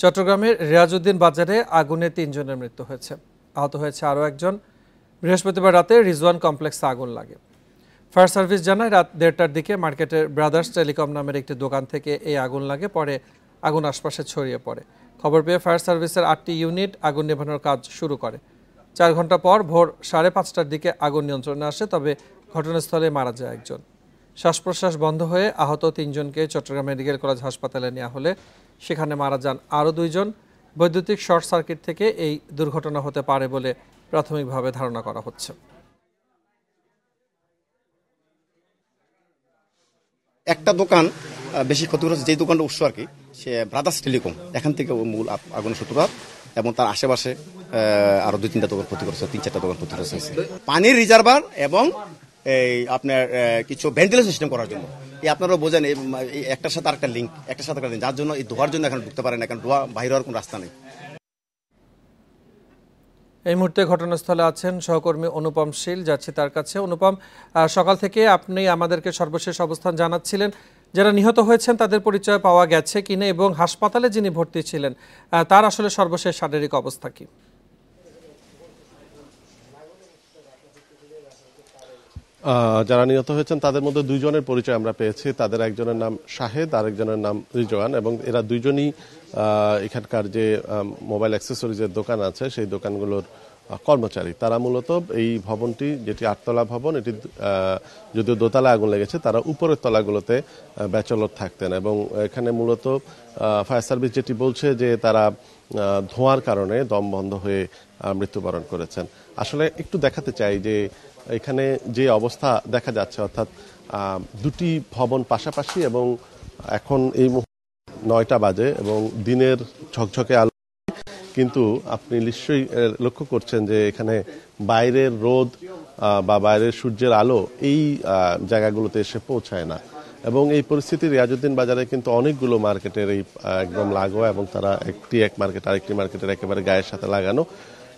চট্টগ্রামের রিয়াজউদ্দিন বাজারে আগুনে ৩ জনের মৃত্যু হয়েছে, আহত হয়েছে আরও একজন। বৃহস্পতিবার রাতে রিজওয়ান কমপ্লেক্সে আগুন লাগে। ফায়ার সার্ভিস জানায় রাত ১:৩০টার দিকে মার্কেটের ব্রাদার্স টেলিকম নামের একটি দোকান থেকে এই আগুন লাগে। পরে আগুন আশপাশে ছড়িয়ে পড়ে। খবর পেয়ে ফায়ার সার্ভিসের ৮টি ইউনিট আগুন নেভানোর কাজ শুরু করে। ৪ ঘন্টা পর ভোর ৫:৩০টার দিকে আগুন নিয়ন্ত্রণে আসে, তবে ঘটনাস্থলে মারা যায় একজন। শ্বাস প্রশ্বাস বন্ধ হয়ে আহত ৩ জনকে চট্টগ্রাম মেডিকেল কলেজ হাসপাতালে নেওয়া হলে সেখানে মারা যান আরও ২ জন। বৈদ্যুতিক শর্ট সার্কিট থেকে এই দুর্ঘটনা হতে পারে বলে প্রাথমিকভাবে ধারণা করা হচ্ছে। একটা দোকান বেশি ক্ষতিগ্রস্ত, যে দোকানটা উৎস আর কি, সে ব্রাদার্স টেলিকম, এখান থেকে মূল আগুনের সূত্রপাত, এবং তার আশেপাশে আরো ২-৩টা দোকান ক্ষতিগ্রস্ত, ৩-৪টা দোকান ক্ষতিগ্রস্ত হয়েছে। পানির রিজার্ভার এবং এই আপনার কিছু ভেন্টিলেশন সিস্টেম করার জন্য, এই আপনারাও বোঝেন একটার সাথে আরেকটা লিঙ্ক, একটার সাথে একটা লিঙ্ক, যার জন্য এই ধোয়ার জন্য এখন ঢুকতে পারে না, কারণ ধোয়া বাইরে হওয়ার কোনো রাস্তা নেই। এই মুহূর্তে ঘটনাস্থলে আছেন সহকর্মী অনুপম শীল, যাচ্ছি তার কাছে। অনুপম, সকাল থেকে আপনি আমাদেরকে সর্বশেষ অবস্থান জানাচ্ছিলেন, যারা নিহত হয়েছেন তাদের পরিচয় পাওয়া গেছে কিনা এবং হাসপাতালে যিনি ভর্তি ছিলেন তার আসলে সর্বশেষ শারীরিক অবস্থা কি? যারা নিহত হয়েছেন তাদের মধ্যে 2 জনের পরিচয় আমরা পেয়েছি। তাদের একজনের নাম শাহেদ, আরেকজনের নাম রিজওয়ান, এবং এরা 2 জনই এখানকার যে মোবাইল অ্যাক্সেসরিজের দোকান আছে সেই দোকানগুলোর কর্মচারী। তারা মূলত এই ভবনটি, যেটি 8তলা ভবন, এটি যদিও দোতলায় আগুন লেগেছে, তারা উপরের তলাগুলোতে ব্যাচেলর থাকতেন। এবং এখানে মূলত ফায়ার সার্ভিস যেটি বলছে যে তারা ধোঁয়ার কারণে দম বন্ধ হয়ে মৃত্যুবরণ করেছেন। আসলে একটু দেখাতে চাই যে এখানে যে অবস্থা দেখা যাচ্ছে, অর্থাৎ 2টি ভবন পাশাপাশি, এবং এখন এই 9টা বাজে এবং দিনের ঝকঝকে আলো, কিন্তু আপনি নিশ্চয়ই লক্ষ্য করছেন যে এখানে বাইরের রোদ বা বাইরের সূর্যের আলো এই জায়গাগুলোতে এসে পৌঁছায় না। এবং এই পরিস্থিতি রিয়াজউদ্দিন বাজারে কিন্তু অনেকগুলো মার্কেটের এই একদম লাগোয়া, এবং তারা এক মার্কেট আরেকটি মার্কেটের একেবারে গায়ের সাথে লাগানো।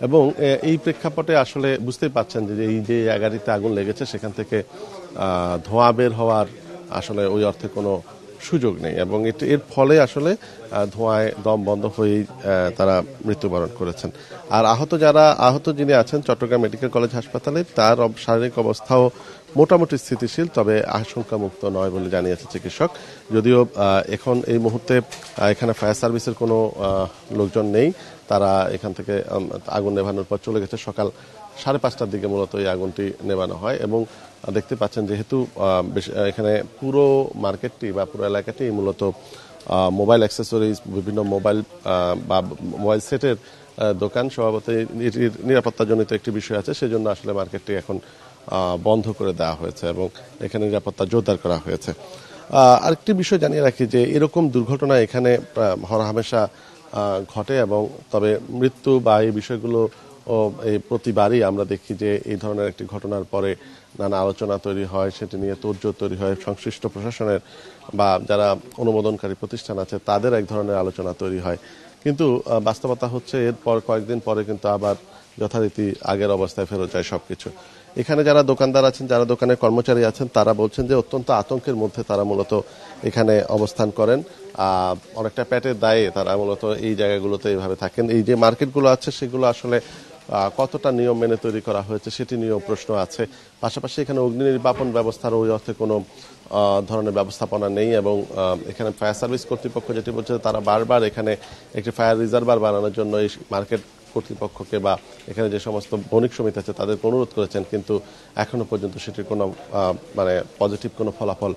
এবং এই প্রেক্ষাপটে আসলে বুঝতেই পাচ্ছেন যে এই যে জায়গাটিতে আগুন লেগেছে সেখান থেকে ধোঁয়া বের হওয়ার আসলে ওই অর্থে কোনো সুযোগ নেই, এবং এর ফলে আসলে ধোঁয়ায় দম বন্ধ হয়েই তারা মৃত্যুবরণ করেছেন। আর আহত যিনি আছেন চট্টগ্রাম মেডিকেল কলেজ হাসপাতালে, তার শারীরিক অবস্থাও মোটামুটি স্থিতিশীল, তবে আশঙ্কামুক্ত নয় বলে জানিয়েছে চিকিৎসক। যদিও এখন এই মুহূর্তে এখানে ফায়ার সার্ভিসের কোনো লোকজন নেই, তারা এখান থেকে আগুন নেভানোর পর চলে গেছে। সকাল 5:30টার দিকে মূলত এই আগুনটি নেভানো হয়। এবং দেখতে পাচ্ছেন যেহেতু এখানে পুরো মার্কেটটি বা পুরো এলাকাটি মূলত মোবাইল অ্যাক্সেসরিজ, বিভিন্ন মোবাইল বা মোবাইল সেটের দোকান, স্বভাবতই এটির নিরাপত্তাজনিত একটি বিষয় আছে, সেজন্য আসলে মার্কেটটি এখন বন্ধ করে দেওয়া হয়েছে এবং এখানে নিরাপত্তা জোরদার করা হয়েছে। আরেকটি বিষয় জানিয়ে রাখি যে এরকম দুর্ঘটনা এখানে হরহামেশা ঘটে, এবং তবে মৃত্যু বা এই বিষয়গুলো এই প্রতিবারই আমরা দেখি যে এই ধরনের একটি ঘটনার পরে নানা আলোচনা তৈরি হয়, সেটি নিয়ে তোড়জোড় তৈরি হয়, সংশ্লিষ্ট প্রশাসনের বা যারা অনুমোদনকারী প্রতিষ্ঠান আছে তাদের এক ধরনের আলোচনা তৈরি হয়। কিন্তু বাস্তবতা হচ্ছে এরপর কয়েকদিন পরে কিন্তু আবার যথারীতি আগের অবস্থায় ফেরত যায় সবকিছু। এখানে যারা দোকানদার আছেন, যারা দোকানের কর্মচারী আছেন, তারা বলছেন যে অত্যন্ত আতঙ্কের মধ্যে তারা মূলত এখানে অবস্থান করেন। অনেকটা পেটের দায়ে তারা মূলত এই জায়গাগুলোতে এইভাবে থাকেন। এই যে মার্কেটগুলো আছে সেগুলো আসলে কতটা নিয়ম মেনে তৈরি করা হয়েছে সেটি নিয়েও প্রশ্ন আছে। পাশাপাশি এখানে অগ্নি নির্বাপন ব্যবস্থার ওই অর্থে কোনো ধরনের ব্যবস্থাপনা নেই, এবং এখানে ফায়ার সার্ভিস কর্তৃপক্ষ যেটি বলছে তারা বারবার এখানে একটি ফায়ার রিজার্ভার বানানোর জন্য এই মার্কেট কর্তৃপক্ষকে বা এখানে যে সমস্ত বণিক সমিতি আছে তাদেরকে অনুরোধ করেছেন, কিন্তু এখনো পর্যন্ত সেটির কোনো পজিটিভ কোনো ফলাফল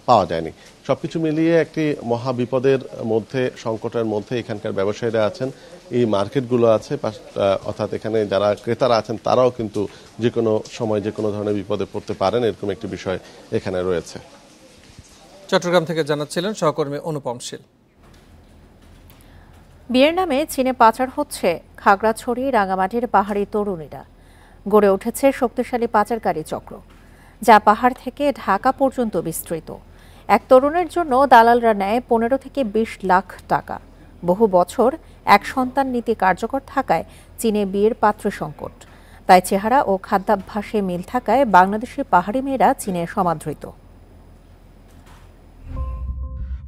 পাওয়া যায়নি। সবকিছু মিলিয়ে একটি মহা বিপদের মধ্যে, সংকটের মধ্যে এখানকার ব্যবসায়ীরা আছেন, এই মার্কেটগুলো আছে, অর্থাৎ এখানে যারা ক্রেতারা আছেন তারাও কিন্তু যে কোনো সময় যে কোনো ধরনের বিপদে পড়তে পারেন, এরকম একটি বিষয় এখানে রয়েছে। চট্টগ্রাম থেকে জানাচ্ছিলেন সহকর্মী অনুপম শীল। বিয়ের নামে চীনে পাচার হচ্ছে খাগড়াছড়ি রাঙামাটির পাহাড়ি তরুণীরা। গড়ে উঠেছে শক্তিশালী পাচারকারী চক্র, যা পাহাড় থেকে ঢাকা পর্যন্ত বিস্তৃত। এক তরুণের জন্য দালালরা নেয় 15 থেকে 20 লাখ টাকা। বহু বছর এক সন্তান নীতি কার্যকর থাকায় চীনে বিয়ের পাত্র সংকট, তাই চেহারা ও খাদ্যাভ্যাসে মিল থাকায় বাংলাদেশের পাহাড়ি মেয়েরা চীনে সমাদৃত।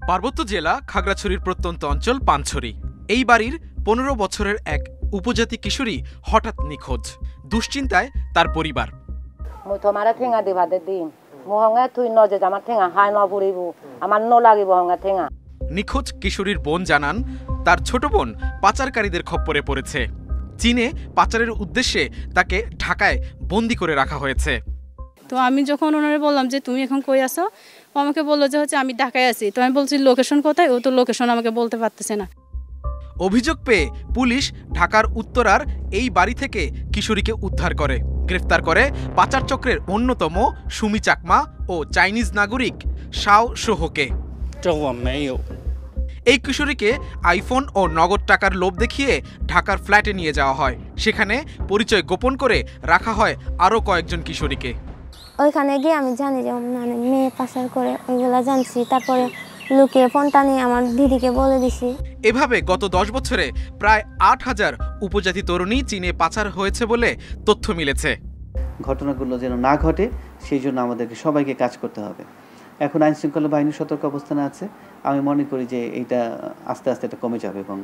পার্বত্য জেলা খাগড়াছড়ির প্রত্যন্ত অঞ্চল পানছড়ি। এই বাড়ির 15 বছরের এক উপজাতি কিশোরী হঠাৎ নিখোঁজ। দুশ্চিন্তায় তার পরিবার। নিখোঁজ কিশোরীর বোন জানান, তার ছোট বোন পাচারকারীদের খপ্পরে পড়েছে। চীনে পাচারের উদ্দেশ্যে তাকে ঢাকায় বন্দি করে রাখা হয়েছে। তো আমি যখন ওনারে বললাম যে তুমি এখন কই আছো, ও আমাকে বললো যে হচ্ছে আমি ঢাকায় আছি। তো আমি বলছি লোকেশন কোথায়, ও তো লোকেশন আমাকে বলতে পারতেছে না। অভিযোগ পেয়ে পুলিশ ঢাকার উত্তরার এই বাড়ি থেকে কিশোরীকে উদ্ধার করে, গ্রেফতার করে পাচার চক্রের অন্যতম সুমি চাকমা ও চাইনিজ নাগরিক শাও সোহকে। এই কিশোরীকে আইফোন ও নগদ টাকার লোভ দেখিয়ে ঢাকার ফ্ল্যাটে নিয়ে যাওয়া হয়। সেখানে পরিচয় গোপন করে রাখা হয় আরও কয়েকজন কিশোরীকে। ওইখানে গিয়ে আমি জানি যে মানে মেয়ে পাচার করে, ওইগুলা জানছি। তারপরে লুকিয়ে ফোনটা নিয়ে আমার দিদিকে বলে দিছি। এভাবে গত 10 বছরে প্রায় 8000 উপজাতি তরুণী চীনে পাচার হয়েছে বলে তথ্য মিলেছে। ঘটনাগুলো যেন না ঘটে সেই জন্য আমাদেরকে সবাইকে কাজ করতে হবে। এখন আইন শৃঙ্খলা বাহিনী সতর্ক অবস্থানে আছে। আমি মনে করি যে এইটা আস্তে আস্তে এটা কমে যাবে এবং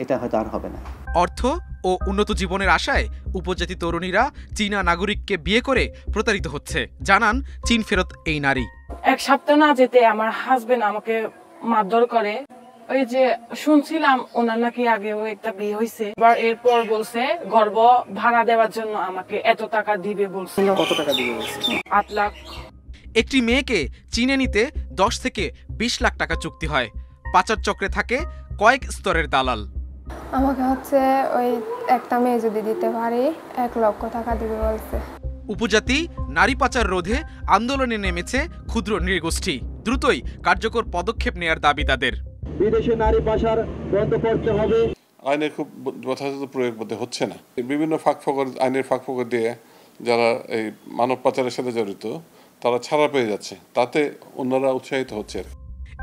এটা হয়তো আর হবে না। অর্থ ও উন্নত জীবনের আশায় উপজাতি তরুণীরা চীনা নাগরিককে বিয়ে করে প্রতারিত হচ্ছে, জানান চীন ফেরত এই নারী। এক সপ্তাহ না যেতে আমার হাজবেন্ড আমাকে মারধর করে। ওই যে শুনছিলাম ওনার নাকি আগেও একটা বিয়ে হয়েছে, এরপর বলছে গর্ভ ভাড়া দেওয়ার জন্য আমাকে এত টাকা দিবে বলছিল। কত টাকা দিবে বলছে? 8 লাখ। একটি মেয়েকে চীনে নিতে 10 থেকে 20 লাখ টাকা চুক্তি হয়। পাচার চক্রে থাকে কয়েক স্তরের দালাল। আমাকে হচ্ছে ওই একটা মেয়ে যদি দিতে পারি 1 লক্ষ টাকা দিবে বলছে। উপজাতি নারী পাচার রোধে আন্দোলনে নেমেছে ক্ষুদ্র নৃগোষ্ঠী। দ্রুতই কার্যকর পদক্ষেপ নেয়ার দাবি তাদের। বিদেশে নারী পাচার বন্ধ করতে হবে। আইনের খুব যথাযথ প্রয়োগ হচ্ছে না। বিভিন্ন আইনের ফাঁকফোকর দিয়ে যারা এই মানব পাচারের সাথে জড়িত তারা ছাড়া পেয়ে যাচ্ছে, তাতে অন্যরা উৎসাহিত হচ্ছে।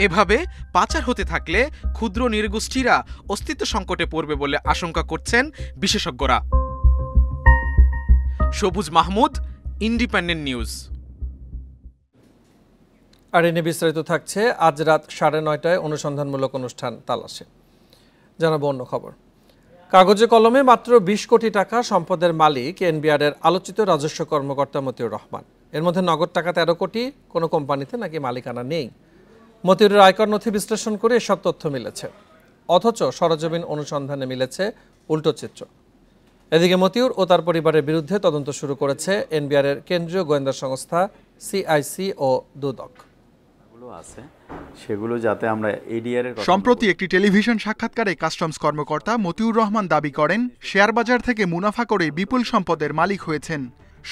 এভাবে পাচার হতে থাকলে ক্ষুদ্র নৃগোষ্ঠীরা অস্তিত্ব সংকটে পড়বে বলে আশঙ্কা করছেন বিশেষজ্ঞরা। সবুজ মাহমুদ, ইন্ডিপেন্ডেন্ট নিউজ। আর এনে বিস্তারিত থাকছে আজ রাত 9:30টায় অনুসন্ধানমূলক অনুষ্ঠান তালাশে। জানাবো অন্য খবর। কাগজে কলমে মাত্র 20 কোটি টাকা সম্পদের মালিক এনবিআরের আলোচিত রাজস্ব কর্মকর্তা মতিউর রহমান। এর মধ্যে নগদ টাকা 13 কোটি, কোনো কোম্পানিতে নাকি মালিকানা নেই। মতিউরের আয়কর নথি বিশ্লেষণ করে এসব তথ্য মিলেছে, অথচ সরেজমিন অনুসন্ধানে মিলেছে উল্টো চিত্র। এদিকে মতিউর ও তার পরিবারের বিরুদ্ধে তদন্ত শুরু করেছে এনবিআরের কেন্দ্রীয় গোয়েন্দা সংস্থা সিআইসি ও দুদক। সেগুলো যাতে আমরা এডিআর-এর সম্প্রতি একটি টেলিভিশন সাক্ষাৎকারে কাস্টমস কর্মকর্তা মতিউর রহমান দাবি করেন শেয়ার বাজার থেকে মুনাফা করে বিপুল সম্পদের মালিক হয়েছেন।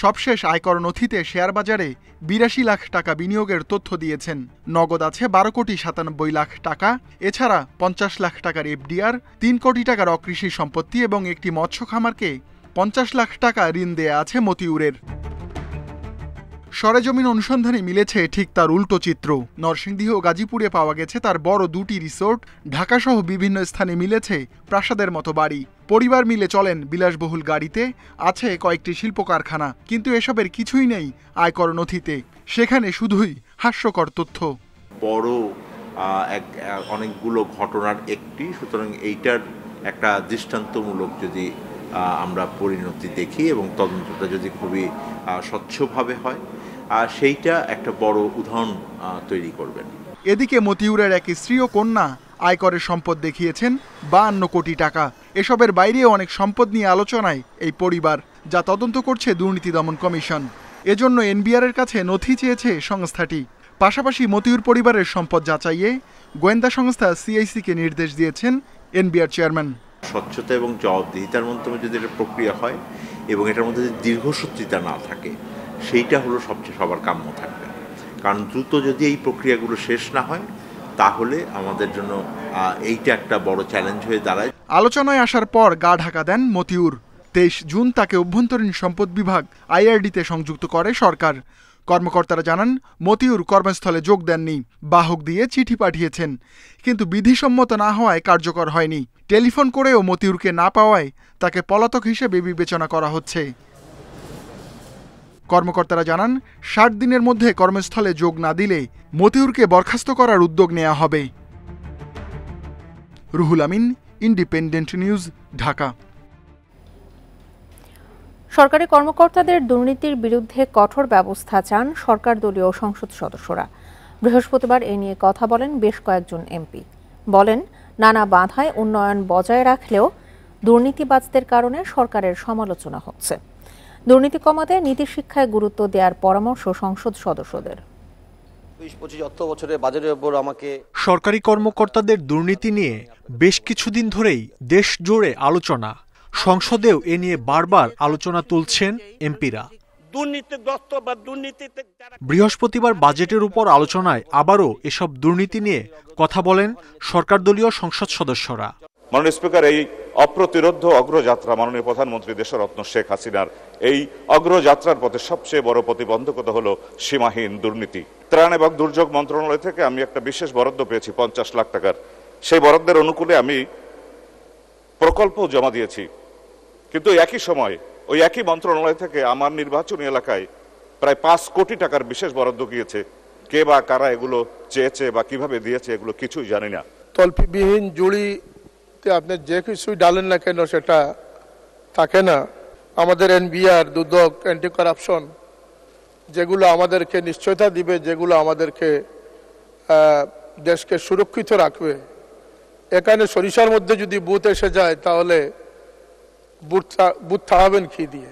সবশেষ আয়কর নথিতে শেয়ার বাজারে 82 লাখ টাকা বিনিয়োগের তথ্য দিয়েছেন। নগদ আছে 12 কোটি 97 লাখ টাকা। এছাড়া 50 লাখ টাকার এফডিআর, 3 কোটি টাকার অকৃষি সম্পত্তি এবং একটি মৎস্য খামারকে 50 লাখ টাকা ঋণ দেয়া আছে মতিউরের। সরেজমিন অনুসন্ধানে মিলেছে ঠিক তার উল্টো চিত্র। নরসিংদী ও গাজীপুরে পাওয়া গেছে তার বড় 2টি রিসোর্ট। ঢাকাসহ বিভিন্ন স্থানে মিলেছে প্রাসাদের মতো বাড়ি। পরিবার মিলে চলেন বিলাসবহুল গাড়িতে, আছে কয়েকটি শিল্প কারখানা। কিন্তু এসবের কিছুই নেই আয়কর নথিতে। সেখানে শুধুই হাস্যকর তথ্য। বড় অনেকগুলো ঘটনার একটি, সুতরাং এইটার একটা দৃষ্টান্তমূলক যদি আমরা পরিণতি দেখি এবং তদন্তটা যদি খুবই স্বচ্ছভাবে হয়, সেইটা একটা বড় উদাহরণ তৈরি করবেন। এদিকে মতিউরের এক স্ত্রী ও কন্যা আয়করের সম্পদ দেখিয়েছেন 52 কোটি টাকা। এসবের বাইরেও অনেক সম্পদ নিয়ে আলোচনায় এই পরিবার, যা তদন্ত করছে দুর্নীতি দমন কমিশন। এজন্য এনবিআরের কাছে নথি চেয়েছে সংস্থাটি। পাশাপাশি মতিউর পরিবারের সম্পদ যাচাইয়ে গোয়েন্দা সংস্থা সিআইসিকে নির্দেশ দিয়েছেন এনবিআর চেয়ারম্যান। স্বচ্ছতা এবং জবাবদিহিতার মাধ্যমে যদি এটা প্রক্রিয়া হয় এবং এটার মধ্যে যদি দীর্ঘসূত্রিতা না থাকে, সেইটা হলো সবচেয়ে সবার কাম্য থাকবে। কারণ দ্রুত যদি এই প্রক্রিয়াগুলো শেষ না হয়, তাহলে আমাদের জন্য এইটা একটা বড় চ্যালেঞ্জ হয়ে দাঁড়ায়। আলোচনায় আসার পর গা ঢাকা দেন মতিউর। 23 জুন তাকে অভ্যন্তরীণ সম্পদ বিভাগ আইআরডিতে সংযুক্ত করে সরকার। কর্মকর্তারা জানান মতিউর কর্মস্থলে যোগ দেননি, বাহক দিয়ে চিঠি পাঠিয়েছেন। কিন্তু বিধিসম্মত না হওয়ায় কার্যকর হয়নি। টেলিফোন করেও মতিউরকে না পাওয়ায় তাকে পলাতক হিসেবে বিবেচনা করা হচ্ছে। কর্মকর্তারা জানান 60 দিনের মধ্যে কর্মস্থলে যোগ না দিলে মতিউরকে বরখাস্ত করার উদ্যোগ নেওয়া হবে। Ruhul Amin, independent news, Dhaka. সরকারি কর্মকর্তাদের দুর্নীতির বিরুদ্ধে কঠোর ব্যবস্থা চান সরকার দলীয় সংসদ সদস্যরা। বৃহস্পতিবার এ নিয়ে কথা বলেন বেশ কয়েকজন এমপি। বলেন, নানা বাধায় উন্নয়ন বজায় রাখলেও দুর্নীতিবাজদের কারণে সরকারের সমালোচনা হচ্ছে। দুর্নীতি কমাতে নীতি শিক্ষায় গুরুত্ব দেওয়ার পরামর্শ সংসদ সদস্যদের। সরকারি কর্মকর্তাদের দুর্নীতি নিয়ে বেশ কিছুদিন ধরেই দেশ জুড়ে আলোচনা। সংসদেও এ নিয়ে বারবার আলোচনা তুলছেন এমপিরা। বৃহস্পতিবার বাজেটের উপর আলোচনায় আবারও এসব দুর্নীতি নিয়ে কথা বলেন সরকার দলীয় সংসদ সদস্যরা। মাননীয় স্পিকার, এই অপ্রতিরোধ্য অগ্রযাত্রা মাননীয় প্রধানমন্ত্রী দেশরত্ন শেখ হাসিনার এই অগ্রযাত্রার পথে সবচেয়ে বড় প্রতিবন্ধকতা হলো সীমাহীন দুর্নীতি। ত্রাণ এবং দুর্যোগ মন্ত্রণালয় থেকে আমি একটা বিশেষ বরাদ্দ পেয়েছি 50 লাখ টাকার। সেই বরাদ্দের অনুকূলে আমি প্রকল্প জমা দিয়েছি, কিন্তু একই সময় ওই একই মন্ত্রণালয় থেকে আমার নির্বাচনী এলাকায় প্রায় 5 কোটি টাকার বিশেষ বরাদ্দ গিয়েছে। কে বা কারা এগুলো চেয়েছে বা কিভাবে দিয়েছে এগুলো কিছুই জানি না। তল্পিবিহীন জুড়িতে আপনি যে কিছুই ডালেন না কেন সেটা থাকে না। আমাদের এনবিআর, দুদক, অ্যান্টি কারাপশন যেগুলো আমাদেরকে নিশ্চয়তা দিবে, যেগুলো আমাদেরকে দেশকে সুরক্ষিত রাখবে, এখানে সরিষার মধ্যে যদি বুথ এসে যায় তাহলে বুথ থামাবেন কি দিয়ে?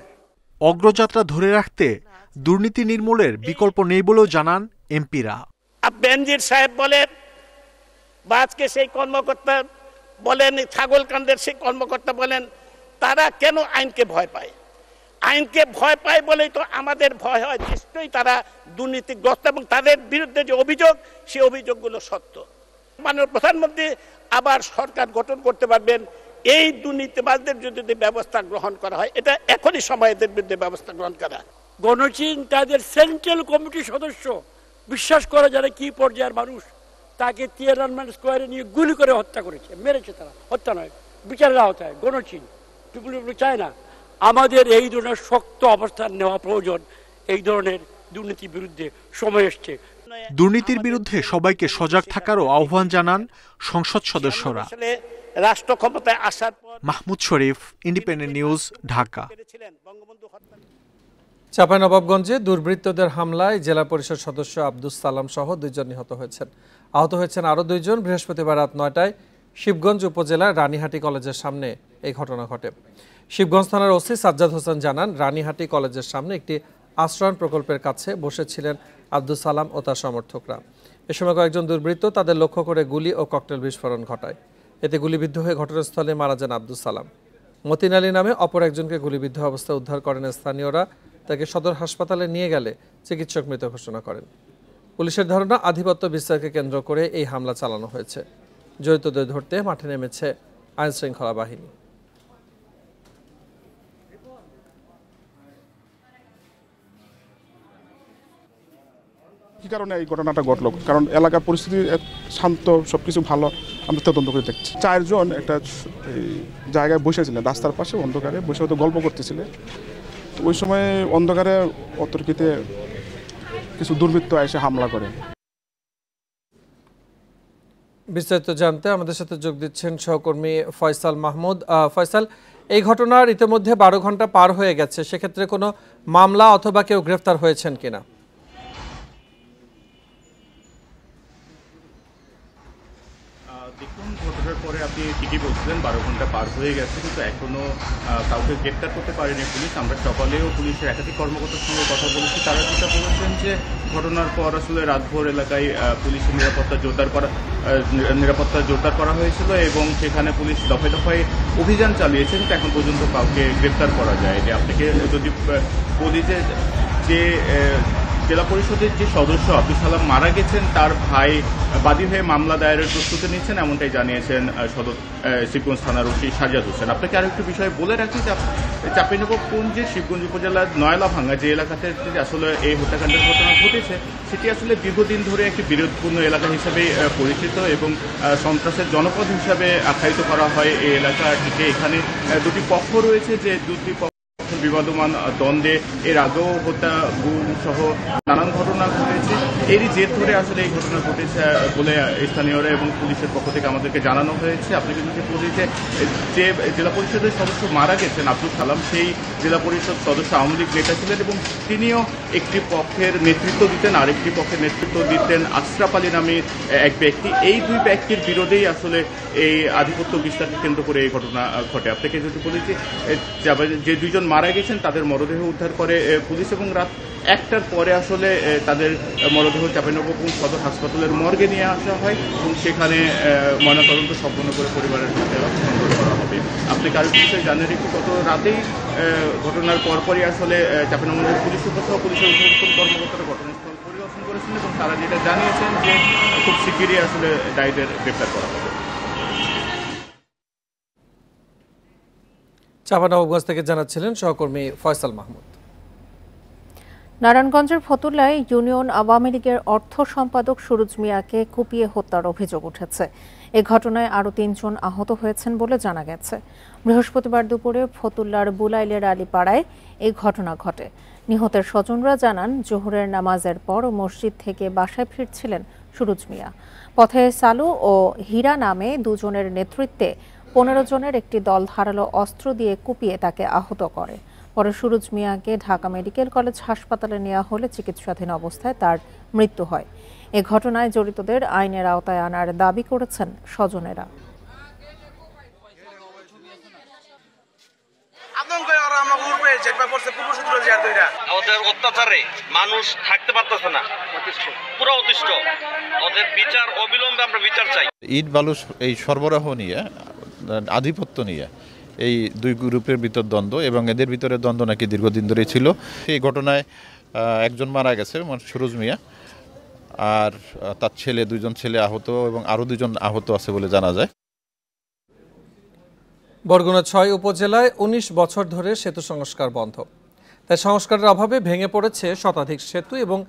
অগ্রযাত্রা ধরে রাখতে দুর্নীতি নির্মূলের বিকল্প নেই বলেও জানান এমপিরা। বেনজির সাহেব বলেন বা আজকে সেই কর্মকর্তা বলেন, ছাগলকান্দের সেই কর্মকর্তা বলেন, তারা কেন আইনকে ভয় পায়? আইনকে ভয় পায় বলেই তো আমাদের ভয় হয়। নিশ্চয়ই তারা দুর্নীতিগ্রস্ত এবং তাদের বিরুদ্ধে যে অভিযোগ, সেই অভিযোগগুলো সত্য। মাননীয় প্রধানমন্ত্রী আবার সরকার গঠন করতে পারবেন এই দুর্নীতিবাজদের যদি ব্যবস্থা গ্রহণ করা হয়। এটা এখনই সময় এদের বিরুদ্ধে ব্যবস্থা গ্রহণ করা। গণচিন তাদের সেন্ট্রাল কমিটির সদস্য, বিশ্বাস করা যারা কি পর্যায়ের মানুষ, তাকে তিয়েনআনমেন স্কোয়ারে নিয়ে গুলি করে হত্যা করেছে, মেরেছে। তারা হত্যা নয়, বিচারের আওতায়। গণচিন পিপুল চায় না। আমাদের এই ধরনের শক্ত অবস্থান নেওয়া প্রয়োজন। এই ধরনের দুর্নীতির বিরুদ্ধে সময় এসছে। দুর্নীতির বিরুদ্ধে সবাইকে সজাগ থাকারও আহ্বান জানান সংসদ সদস্যরা। রাষ্ট্র ক্ষমতায় আসার পর মাহমুদ শরীফ, ইন্ডিপেন্ডেন্ট নিউজ, ঢাকা। চাঁপাইনবাবগঞ্জে দুর্বৃত্তদের হামলায় জেলা পরিষদ সদস্য আব্দুস সালাম সহ 2 জন নিহত হয়েছেন। আহত হয়েছেন আরও 2 জন। বৃহস্পতিবার রাত 9টায় শিবগঞ্জ উপজেলার রানীহাটি কলেজের সামনে এই ঘটনা ঘটে। শিবগঞ্জ থানার ওসি সাজ্জাদ হোসেন জানান, রানীহাটি কলেজের সামনে একটি আশ্রয়ণ প্রকল্পের কাছে বসেছিলেন আব্দুস সালাম ও তার সমর্থকরা। এ সময় কয়েকজন দুর্বৃত্ত তাদের লক্ষ্য করে গুলি ও ককটেল বিস্ফোরণ ঘটায়। এতে গুলিবিদ্ধ হয়ে ঘটনাস্থলে মারা যান আব্দুস সালাম। মতিন আলী নামে অপর একজনকে গুলিবিদ্ধ অবস্থায় উদ্ধার করেন স্থানীয়রা। তাকে সদর হাসপাতালে নিয়ে গেলে চিকিৎসক মৃত ঘোষণা করেন। পুলিশের ধারণা, আধিপত্য বিস্তারকে কেন্দ্র করে এই হামলা চালানো হয়েছে। জড়িতদের ধরতে মাঠে নেমেছে আইনশৃঙ্খলা বাহিনী। কি কারণে এই ঘটনাটা ঘটলো? কারণ এলাকার পরিস্থিতি শান্ত, সবকিছু ভালো, আমরা তদন্ত করে দেখছি। 4 জন একটা জায়গায় বসেছিলেন, রাস্তার পাশে অন্ধকারে বসে হয়তো গল্প করতেছিলেন। ওই সময় অন্ধকারে অতর্কিতে কিছু দুর্বৃত্ত এসে হামলা করে। বিস্তারিত জানতে আমাদের সাথে যোগ দিচ্ছেন সহকর্মী ফয়সাল মাহমুদ। ফয়সাল, এই ঘটনার ইতিমধ্যে 12 ঘন্টা পার হয়ে গেছে, সেক্ষেত্রে কোনো মামলা অথবা কেউ গ্রেফতার হয়েছেন কিনা? দেখুন, ঘটনার পরে আপনি ঠিকই বলছিলেন 12 ঘন্টা পার হয়ে গেছে, কিন্তু এখনো কাউকে গ্রেপ্তার করতে পারেনি পুলিশ। আমরা সকালেও পুলিশের একাধিক কর্মকর্তার সঙ্গে কথা বলেছি। তারা যেটা বলেছেন যে ঘটনার পর আসলে রাতভর এলাকায় পুলিশের নিরাপত্তা জোরদার করা হয়েছিল এবং সেখানে পুলিশ দফায় দফায় অভিযান চালিয়েছেন, কিন্তু এখন পর্যন্ত কাউকে গ্রেপ্তার করা যায়। যে আপনাকে যদি বলি যে জেলা পরিষদের যে সদস্য আব্দুল সালাম মারা গেছেন, তার ভাই বাদী হয়ে মামলা দায়েরের প্রস্তুতি নিচ্ছেন, এমনটাই জানিয়েছেন সদর শিবগঞ্জ থানার ওসি সাজ্জাদ হোসেন। আপনাকে আরো একটু বিষয় বলে রাখি যে চাঁপাইনবাবগঞ্জের শিবগঞ্জ উপজেলার নয়লাভাঙ্গা যে এলাকাতে আসলে এই হত্যাকাণ্ডের ঘটনা ঘটেছে, সেটি আসলে দীর্ঘদিন ধরে একটি বিরোধপূর্ণ এলাকা হিসেবে পরিচিত এবং সন্ত্রাসের জনপদ হিসাবে আখ্যায়িত করা হয় এই এলাকাটিকে। এখানে দুটি পক্ষ রয়েছে, যে দুটি বিবাদমান দ্বন্দ্বে এর আগেও হত্যা, গুম সহ নানান ঘটনা ঘটেছে। এরই জের ধরে আসলে এই ঘটনা ঘটেছে বলে স্থানীয়রা এবং পুলিশের পক্ষ থেকে আমাদেরকে জানানো হয়েছে। আপনি কিন্তু যে জেলা পরিষদের সদস্য মারা গেছেন আব্দুল সালাম, সেই জেলা পরিষদ সদস্য আওয়ামী লীগ নেতা ছিলেন এবং তিনিও একটি পক্ষের নেতৃত্ব দিতেন, আরেকটি পক্ষের নেতৃত্ব দিতেন আশরাফ আলী নামে এক ব্যক্তি। এই দুই ব্যক্তির বিরোধেই আসলে এই আধিপত্য বিস্তারকে কেন্দ্র করে এই ঘটনা ঘটে। আপনাকে যদি বলেছি যে দুইজন মারা গেছেন তাদের মরদেহ উদ্ধার করে পুলিশ এবং রাত 1টার পরে আসলে তাদের মরদেহ চাঁপাইনবাবগঞ্জ সদর হাসপাতালের মর্গে নিয়ে আসা হয় এবং সেখানে ময়নাতদন্ত সম্পন্ন করে পরিবারের সাথে হস্তান্তর করা হবে। আপনাকে আরেকটি বিষয় জানিয়ে রেখে গত রাতেই ঘটনার পরপরই আসলে চাঁপাইনবাবগঞ্জের পুলিশ উপসহ পুলিশের ঊর্ধ্বতন কর্মকর্তারা ঘটনাস্থল পরিদর্শন করেছেন এবং তারা যেটা জানিয়েছেন যে খুব শিগগিরই আসলে দায়ীদের গ্রেপ্তার করা হবে। চাঁপাইনবাবগঞ্জ থেকে জানাচ্ছিলেন সহকর্মী ফয়সাল মাহমুদ। নারায়ণগঞ্জের ফতুল্লায় ইউনিয়ন আওয়ামী লীগের অর্থ সম্পাদক সুরুজ মিয়াকে কুপিয়ে হত্যার অভিযোগ উঠেছে। এ ঘটনায় আরও 3 জন আহত হয়েছেন বলে জানা গেছে। বৃহস্পতিবার দুপুরে ফতুল্লার বুলাইলের আলীপাড়ায় এই ঘটনা ঘটে। নিহতের স্বজনরা জানান, জোহরের নামাজের পর মসজিদ থেকে বাসায় ফিরছিলেন সুরুজ মিয়া। পথে সালু ও হীরা নামে 2 জনের নেতৃত্বে 15 জনের একটি দল ধারালো অস্ত্র দিয়ে কুপিয়ে তাকে আহত করে। পরে সুরুজ মিয়াকে ঢাকা মেডিকেল কলেজ হাসপাতালে নেওয়া হলে চিকিৎসাধীন অবস্থায় তার মৃত্যু হয়। এ ঘটনায় জড়িতদের আইনের আওতায় আনার দাবি করেছেন স্বজনেরা। ওদের অত্যাচারে মানুষ থাকতে পারতেছে না, পুরো অতিষ্ঠ। ওদের বিচার অবিলম্বে আমরা বিচার চাই। ইট বালু এই সরবরাহ নিয়ে, আধিপত্য নিয়ে এই দুই গ্রুপের ভিতর দ্বন্দ্ব এবং এদের ভিতরে দ্বন্দ্ব নাকি দীর্ঘদিন ধরেই ছিল। এই ঘটনায় একজন মারা গেছে সুরুজ মিয়া, আর তার ছেলে 2 জন ছেলে আহত এবং আরও 2 জন আহত আছে বলে জানা যায়। বরগুনা 6 উপজেলায় 19 বছর ধরে সেতু সংস্কার বন্ধ। তাই সংস্কারের অভাবে ভেঙে পড়েছে শতাধিক সেতু এবং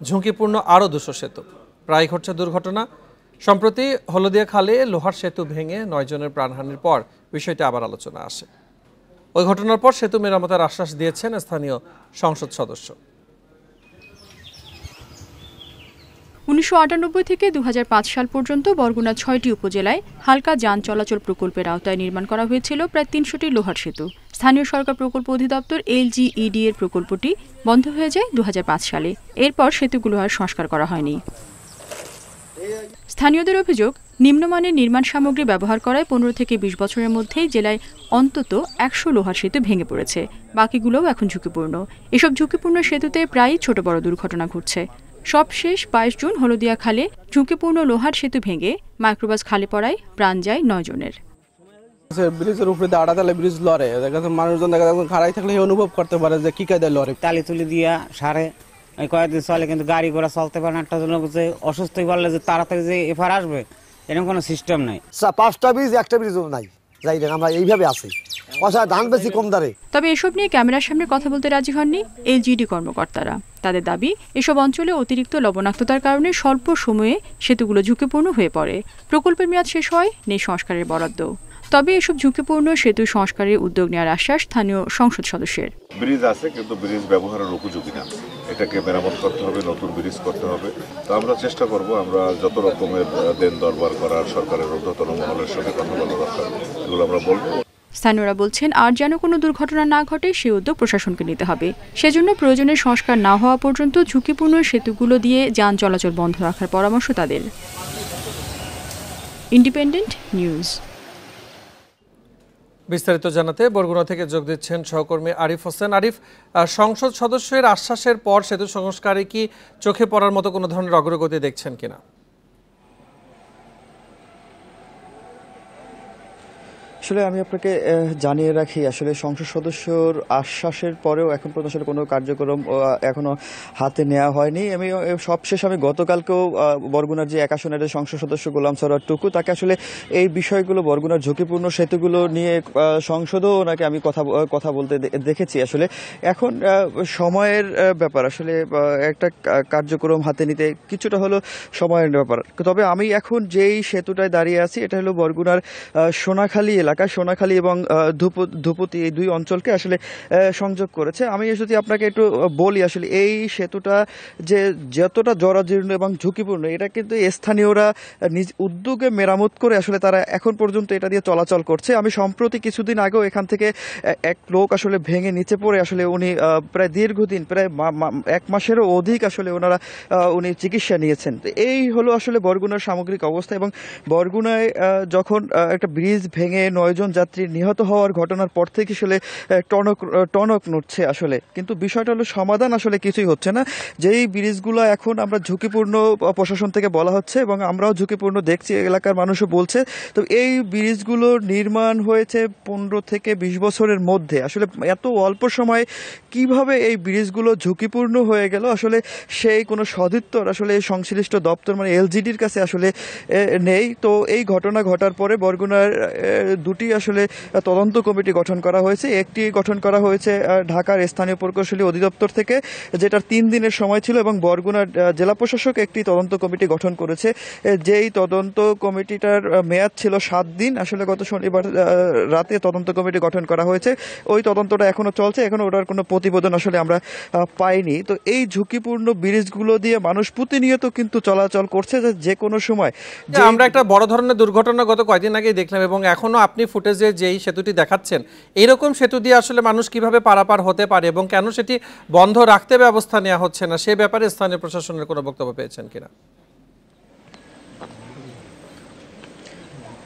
ঝুঁকিপূর্ণ আরও 200 সেতু। প্রায় ঘটছে দুর্ঘটনা। সম্প্রতি হলদিয়া খালে লোহার সেতু ভেঙে 9 জনের প্রাণহানির পর বিষয়টি আবার আলোচনা আসে। ওই ঘটনার পর সেতু মেরামতের আশ্বাস দিয়েছেন স্থানীয় সংসদ সদস্য। 1998 থেকে 2005 সাল পর্যন্ত বরগুনা 6টি উপজেলায় হালকা যান চলাচল প্রকল্পের আওতায় নির্মাণ করা হয়েছিল প্রায় 300টি লোহার সেতু। স্থানীয় সরকার প্রকল্প অধিদপ্তর LGED এর প্রকল্পটি বন্ধ হয়ে যায় 2005 সালে। এরপর সেতুগুলো আর সংস্কার করা হয়নি। স্থানীয়দের অভিযোগ, নিম্নমানের নির্মাণ সামগ্রী ব্যবহার করায় 15 থেকে 20 বছরের মধ্যেই জেলায় অন্তত 100 লোহার সেতু ভেঙে পড়েছে। বাকিগুলোও এখন ঝুঁকিপূর্ণ। এসব ঝুঁকিপূর্ণ সেতুতে প্রায়ই ছোট বড় দুর্ঘটনা ঘটছে। সবশেষ 22 জুন হলদিয়া খালে ঝুঁকিপূর্ণ লোহার সেতু ভেঙে মাইক্রোবাস খালে পড়ায় প্রাণ যায় 9 জনের। ব্রিজের উপরে আড়াতালে ব্রিজ লড়ে, মানুষজন দেখা যাচ্ছে খাড়াই থাকলে অনুভব করতে পারে যে কি কায়দায় লড়ে। তালি তুলি দিয়া সারে কয়েকদিন চলে, কিন্তু গাড়ি ঘোড়া চলতে পারে না। একটা লোক যে অসুস্থ হয়ে পড়লে যে তাড়াতাড়ি যে এফআর আসবে এরকম কোনো সিস্টেম নাই। 5টা ব্রিজ, একটা ব্রিজও নাই। যাই না, আমরা এইভাবে আছি, ধান বেশি কম দাঁড়ে। তবে এসব নিয়ে ক্যামেরার সামনে কথা বলতে রাজি হননি LGED কর্মকর্তারা। তাদের দাবি, এসব অঞ্চলে অতিরিক্ত লবণাক্ততার কারণে স্বল্প সময়ে সেতুগুলো ঝুঁকিপূর্ণ হয়ে পড়ে। প্রকল্পের মেয়াদ শেষ হয়, নেই সংস্কারের বরাদ্দ। তবে এসব ঝুঁকিপূর্ণ সেতু সংস্কারের উদ্যোগ নেওয়ার আশ্বাস স্থানীয় সংসদ সদস্যের। ব্রিজ আছে কিন্তু ব্রিজ ব্যবহারের উপযোগী না, এটাকে মেরামত করতে হবে, নতুন ব্রিজ করতে হবে। তো আমরা চেষ্টা করব, আমরা যত রকমের দেন দরবার করার সরকারের ঊর্ধ্বতন মহলের সঙ্গে কথা বলা দরকার, এগুলো আমরা বলবো। স্থানীয়রা বলছেন, আর যেন কোনো দুর্ঘটনা না ঘটে সেই উদ্যোগ প্রশাসনকে নিতে হবে। সেজন্য প্রয়োজনীয় সংস্কার না হওয়া পর্যন্ত ঝুঁকিপূর্ণ সেতুগুলো দিয়ে যান চলাচল বন্ধ রাখার পরামর্শ তাদের। Independent news. বিস্তারিত জানাতে বরগুনা থেকে যোগ দিচ্ছেন সহকর্মী আরিফ হোসেন। আরিফ, সংসদ সদস্যের আশ্বাসের পর সেতু সংস্কারে কি চোখে পড়ার মতো কোনো ধরনের অগ্রগতি দেখছেন কিনা? আসলে আমি আপনাকে জানিয়ে রাখি, আসলে সংসদ সদস্যর আশ্বাসের পরেও এখন পর্যন্ত আসলে কোনো কার্যক্রম এখনো হাতে নেওয়া হয়নি। সবশেষ আমি গতকালকেও বরগুনার যে 1 আসনের সংসদ সদস্য গোলাম সরোয়ার টুকু, তাকে আসলে এই বিষয়গুলো বরগুনার ঝুঁকিপূর্ণ সেতুগুলো নিয়ে সংসদেও ওনাকে আমি কথা বলতে দেখেছি। আসলে এখন সময়ের ব্যাপার, আসলে একটা কার্যক্রম হাতে নিতে কিছুটা হলো সময়ের ব্যাপার। তবে আমি এখন যেই সেতুটায় দাঁড়িয়ে আছি, এটা হলো বরগুনার সোনাখালী এলাকা। ঢাকা সোনাখালী এবং ধুপতি এই দুই অঞ্চলকে আসলে সংযোগ করেছে। আমি যদি আপনাকে একটু বলি আসলে এই সেতুটা যে যতটা জরাজীর্ণ এবং ঝুঁকিপূর্ণ এটা কিন্তু স্থানীয়রা নিজ উদ্যোগে মেরামত করে আসলে তারা এখন পর্যন্ত এটা দিয়ে চলাচল করছে। আমি সম্প্রতি কিছুদিন আগেও এখান থেকে এক লোক আসলে ভেঙে নিচে পড়ে আসলে উনি প্রায় দীর্ঘদিন প্রায় 1 মাসেরও অধিক আসলে উনি চিকিৎসা নিয়েছেন। এই হলো আসলে বরগুনার সামগ্রিক অবস্থা। এবং বরগুনায় যখন একটা ব্রিজ ভেঙে 9 জন যাত্রী নিহত হওয়ার ঘটনার পর থেকে আসলে টনক নড়ছে আসলে, কিন্তু বিষয়টা হলো সমাধান আসলে কিছুই হচ্ছে না। যেই ব্রিজগুলো এখন আমরা ঝুঁকিপূর্ণ প্রশাসন থেকে বলা হচ্ছে এবং আমরাও ঝুঁকিপূর্ণ দেখছি, এলাকার মানুষও বলছে, তো এই ব্রিজগুলো নির্মাণ হয়েছে 15 থেকে 20 বছরের মধ্যে। আসলে এত অল্প সময়ে কিভাবে এই ব্রিজগুলো ঝুঁকিপূর্ণ হয়ে গেল আসলে সেই কোনো সদুত্তর আসলে সংশ্লিষ্ট দপ্তর মানে এলজিডির কাছে আসলে নেই। তো এই ঘটনা ঘটার পরে বরগুনার 2টি আসলে তদন্ত কমিটি গঠন করা হয়েছে। একটি গঠন করা হয়েছে ঢাকার স্থানীয় প্রকৌশলী অধিদপ্তর থেকে, যেটার 3 দিনের সময় ছিল, এবং বরগুনার জেলা প্রশাসক একটি তদন্ত কমিটি গঠন করেছে, যেই তদন্ত কমিটিটার মেয়াদ ছিল 7 দিন। আসলে গত শনিবার রাতে তদন্ত কমিটি গঠন করা হয়েছে, ওই তদন্তটা এখনো চলছে, এখনো ওটার কোনো প্রতিবেদন আসলে আমরা পাইনি। তো এই ঝুঁকিপূর্ণ ব্রিজগুলো দিয়ে মানুষ প্রতিনিয়ত কিন্তু চলাচল করছে, যে কোনো সময় আমরা একটা বড় ধরনের দুর্ঘটনা গত কয়েকদিন আগেই দেখলাম, এবং এখনো আপনি ফুটেজে যেই সেতুটি দেখাচ্ছেন, এইরকম সেতু দিয়ে আসলে মানুষ কিভাবে পারাপার হতে পারে এবং কেন সেটি বন্ধ রাখতে ব্যবস্থা নেওয়া হচ্ছে না, সে ব্যাপারে স্থানীয় প্রশাসনের কোনো বক্তব্য পেয়েছেন কিনা?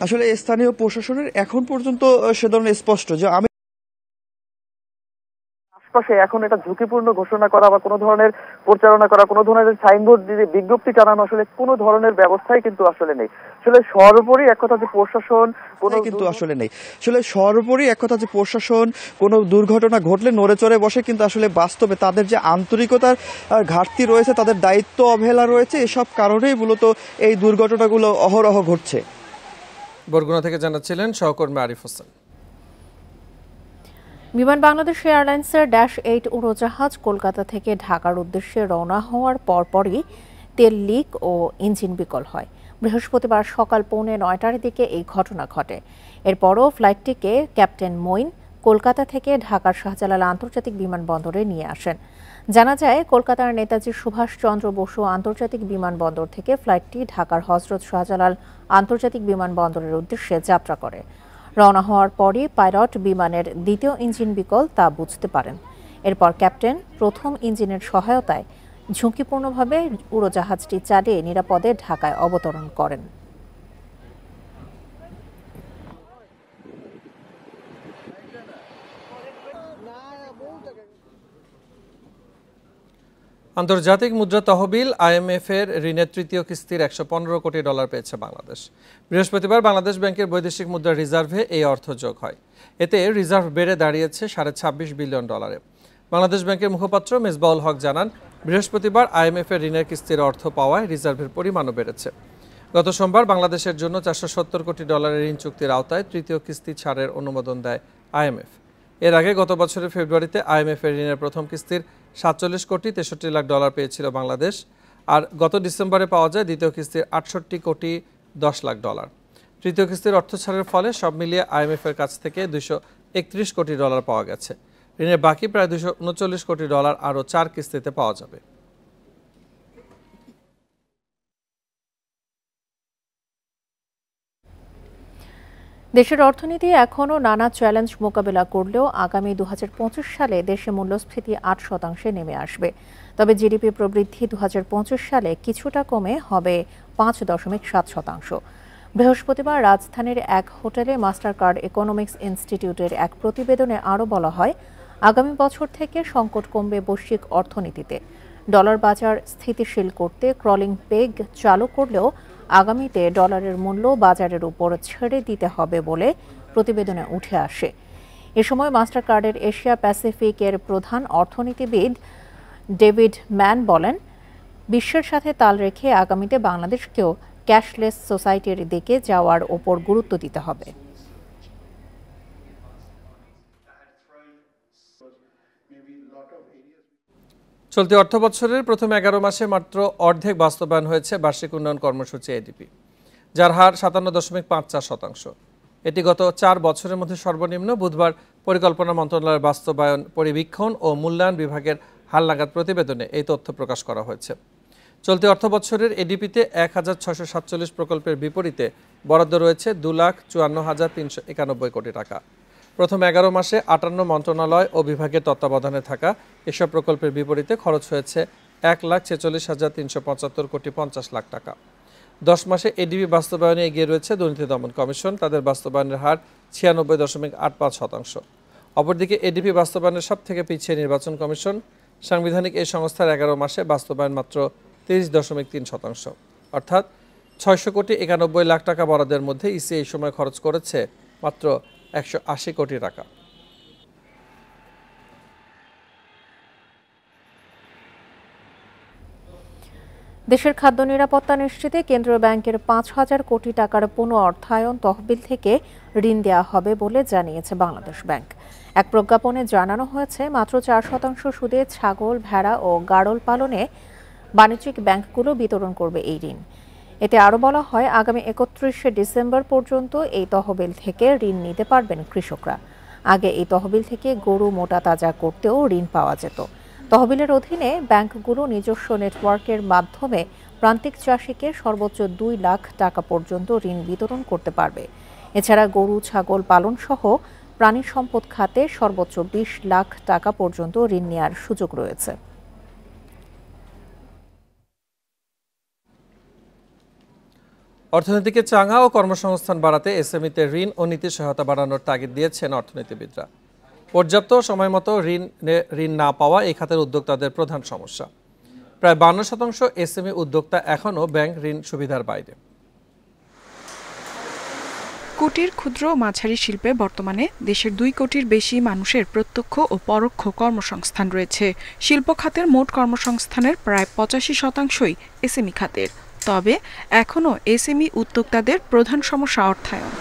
আসলে স্থানীয় প্রশাসনের এখন পর্যন্ত সে ধরনের স্পষ্ট যে আমি আশপাশে এখন এটা ঝুঁকিপূর্ণ ঘোষণা করা বা কোনো ধরনের পরিচালনা করা, কোনো ধরনের সাইনবোর্ড দিয়ে বিজ্ঞপ্তি টানানো আসলে কোনো ধরনের ব্যবস্থাই কিন্তু আসলে নেই। আসলে সর্বোপরি এক কথা যে প্রশাসন কিন্তু আসলে নেই। আসলে সর্বোপরি এক কথা যে প্রশাসন কোনো দুর্ঘটনা ঘটলে নড়ে চড়ে বসে, কিন্তু আসলে বাস্তবে তাদের যে আন্তরিকতার ঘাটতি রয়েছে, তাদের দায়িত্ব অবহেলা রয়েছে, এসব কারণেই মূলত এই দুর্ঘটনাগুলো অহরহ ঘটছে। বরগুনা থেকে জানাচ্ছিলেন সহকর্মী আরিফ হোসেন। বিমান বাংলাদেশ এয়ারলাইন্সের -8 উড়োজাহাজ কলকাতা থেকে ঢাকার উদ্দেশ্যে রওনা হওয়ার পরপরই তেল লিক ও ইঞ্জিন বিকল হয়। বৃহস্পতিবার সকাল 8:45টার দিকে এই ঘটনা ঘটে। এরপরও ফ্লাইটটিকে ক্যাপ্টেন মঈন কলকাতা থেকে ঢাকার শাহজালাল আন্তর্জাতিক বিমানবন্দরে নিয়ে আসেন। জানা যায়, কলকাতার নেতাজি সুভাষচন্দ্র বসু আন্তর্জাতিক বিমানবন্দর থেকে ফ্লাইটটি ঢাকার হজরত শাহজালাল আন্তর্জাতিক বিমানবন্দরের উদ্দেশ্যে যাত্রা করে। রওনা হওয়ার পরই পাইলট বিমানের দ্বিতীয় ইঞ্জিন বিকল তা বুঝতে পারেন। এরপর ক্যাপ্টেন প্রথম ইঞ্জিনের সহায়তায় ঝুঁকিপূর্ণভাবে উড়োজাহাজটি চালিয়ে নিরাপদে ঢাকায় অবতরণ করেন। আন্তর্জাতিক মুদ্রা তহবিল IMF এর ঋণের তৃতীয় কিস্তির $115 কোটি পেয়েছে বাংলাদেশ। বৃহস্পতিবার বাংলাদেশ ব্যাংকের বৈদেশিক মুদ্রা রিজার্ভে এই অর্থ যোগ হয়। এতে রিজার্ভ বেড়ে দাঁড়িয়েছে $26.5 বিলিয়ন। বাংলাদেশ ব্যাংকের মুখপাত্র মেজবাউল হক জানান, বৃহস্পতিবার IMF এর ঋণের কিস্তির অর্থ পাওয়ায় রিজার্ভের পরিমাণও বেড়েছে। গত সোমবার বাংলাদেশের জন্য $470 কোটি ঋণ চুক্তির আওতায় তৃতীয় কিস্তি ছাড়ের অনুমোদন দেয় IMF। এর আগে গত বছরের ফেব্রুয়ারিতে IMF এর ঋণের প্রথম কিস্তির $47 কোটি 63 লাখ পেয়েছিল বাংলাদেশ, আর গত ডিসেম্বরে পাওয়া যায় দ্বিতীয় কিস্তির $68 কোটি 10 লাখ। তৃতীয় কিস্তির অর্থ ছাড়ের ফলে সব মিলিয়ে IMF এর কাছ থেকে $231 কোটি পাওয়া গেছে। ঋণের বাকি প্রায় $239 কোটি আরও 4 কিস্তিতে পাওয়া যাবে। দেশের অর্থনীতি এখনও নানা চ্যালেঞ্জ মোকাবেলা করলেও আগামী 2025 সালে দেশে মূল্যস্ফীতি 8% নেমে আসবে। তবে জিডিপি প্রবৃদ্ধি 2025 সালে কিছুটা কমে হবে 5.7%। বৃহস্পতিবার রাজধানীর এক হোটেলে মাস্টার কার্ড ইকোনমিক্স ইনস্টিটিউটের এক প্রতিবেদনে আরও বলা হয়, আগামী বছর থেকে সংকট কমবে বৈশ্বিক অর্থনীতিতে। ডলার বাজার স্থিতিশীল করতে ক্রলিং পেগ চালু করলেও আগামীতে ডলারের মূল্য বাজারের উপর ছেড়ে দিতে হবে বলে প্রতিবেদনে উঠে আসে। এ সময় মাস্টার কার্ডের এশিয়া প্যাসিফিকের প্রধান অর্থনীতিবিদ ডেভিড ম্যান বলেন, বিশ্বের সাথে তাল রেখে আগামীতে বাংলাদেশকেও ক্যাশলেস সোসাইটির দিকে যাওয়ার ওপর গুরুত্ব দিতে হবে। চলতি অর্থবছরের প্রথম 11 মাসে মাত্র অর্ধেক বাস্তবায়ন হয়েছে বার্ষিক উন্নয়ন কর্মসূচি ADP, যার হার 57.54%। এটি গত 4 বছরের মধ্যে সর্বনিম্ন। বুধবার পরিকল্পনা মন্ত্রণালয়ের বাস্তবায়ন, পরিবীক্ষণ ও মূল্যায়ন বিভাগের হালনাগাদ প্রতিবেদনে এই তথ্য প্রকাশ করা হয়েছে। চলতি অর্থবছরের এডিপিতে 1647 প্রকল্পের বিপরীতে বরাদ্দ রয়েছে 2,54,391 কোটি টাকা। প্রথম 11 মাসে 58 মন্ত্রণালয় ও বিভাগের তত্ত্বাবধানে থাকা এসব প্রকল্পের বিপরীতে খরচ হয়েছে 1,46,375 কোটি 50 লাখ টাকা। 10 মাসে এডিপি বাস্তবায়নে এগিয়ে রয়েছে দুর্নীতি দমন কমিশন, তাদের বাস্তবায়নের হার 96.85%। অপরদিকে এডিপি বাস্তবায়নের সব থেকে পিছিয়ে নির্বাচন কমিশন। সাংবিধানিক এই সংস্থার 11 মাসে বাস্তবায়ন মাত্র 30.3%। অর্থাৎ 600 কোটি 91 লাখ টাকা বরাদ্দের মধ্যে ইসি এই সময় খরচ করেছে মাত্র 180 কোটি টাকা। দেশের খাদ্য নিরাপত্তা নিশ্চিতে কেন্দ্রীয় ব্যাংকের 5,000 কোটি টাকার পুনঃ অর্থায়ন তহবিল থেকে ঋণ দেওয়া হবে বলে জানিয়েছে বাংলাদেশ ব্যাংক। এক প্রজ্ঞাপনে জানানো হয়েছে, মাত্র 4% সুদে ছাগল, ভেড়া ও গাড়ল পালনে বাণিজ্যিক ব্যাংকগুলো বিতরণ করবে এই ঋণ। এতে আরও বলা হয়, আগামী 31শে ডিসেম্বর পর্যন্ত এই তহবিল থেকে ঋণ নিতে পারবেন কৃষকরা। আগে এই তহবিল থেকে গরু মোটা তাজা করতেও ঋণ পাওয়া যেত। তহবিলের অধীনে ব্যাংকগুলো নিজস্ব নেটওয়ার্কের মাধ্যমে প্রান্তিক চাষিকে সর্বোচ্চ 2 লাখ টাকা পর্যন্ত ঋণ বিতরণ করতে পারবে। এছাড়া গরু, ছাগল পালন সহ প্রাণী সম্পদ খাতে সর্বোচ্চ 20 লাখ টাকা পর্যন্ত ঋণ নেওয়ার সুযোগ রয়েছে। অর্থনীতিকে চাঙা ও কর্মসংস্থান বাড়াতে এসএমইতে ঋণ ও নীতি সহায়তা বাড়ানোর তাগিদ দিয়েছেন অর্থনীতিবিদরা। পর্যাপ্ত সময়মতো ঋণ না পাওয়া এই খাতের উদ্যোক্তাদের প্রধান সমস্যা। প্রায় 52% এসএমই উদ্যোক্তা এখনও ব্যাংক ঋণ সুবিধার বাইরে। কুটির, ক্ষুদ্র ও মাঝারি শিল্পে বর্তমানে দেশের 2 কোটির বেশি মানুষের প্রত্যক্ষ ও পরোক্ষ কর্মসংস্থান রয়েছে। শিল্প খাতের মোট কর্মসংস্থানের প্রায় 85%ই এসএমই খাতের। তবে এখনও এসএমই উদ্যোক্তাদের প্রধান সমস্যা অর্থায়ন।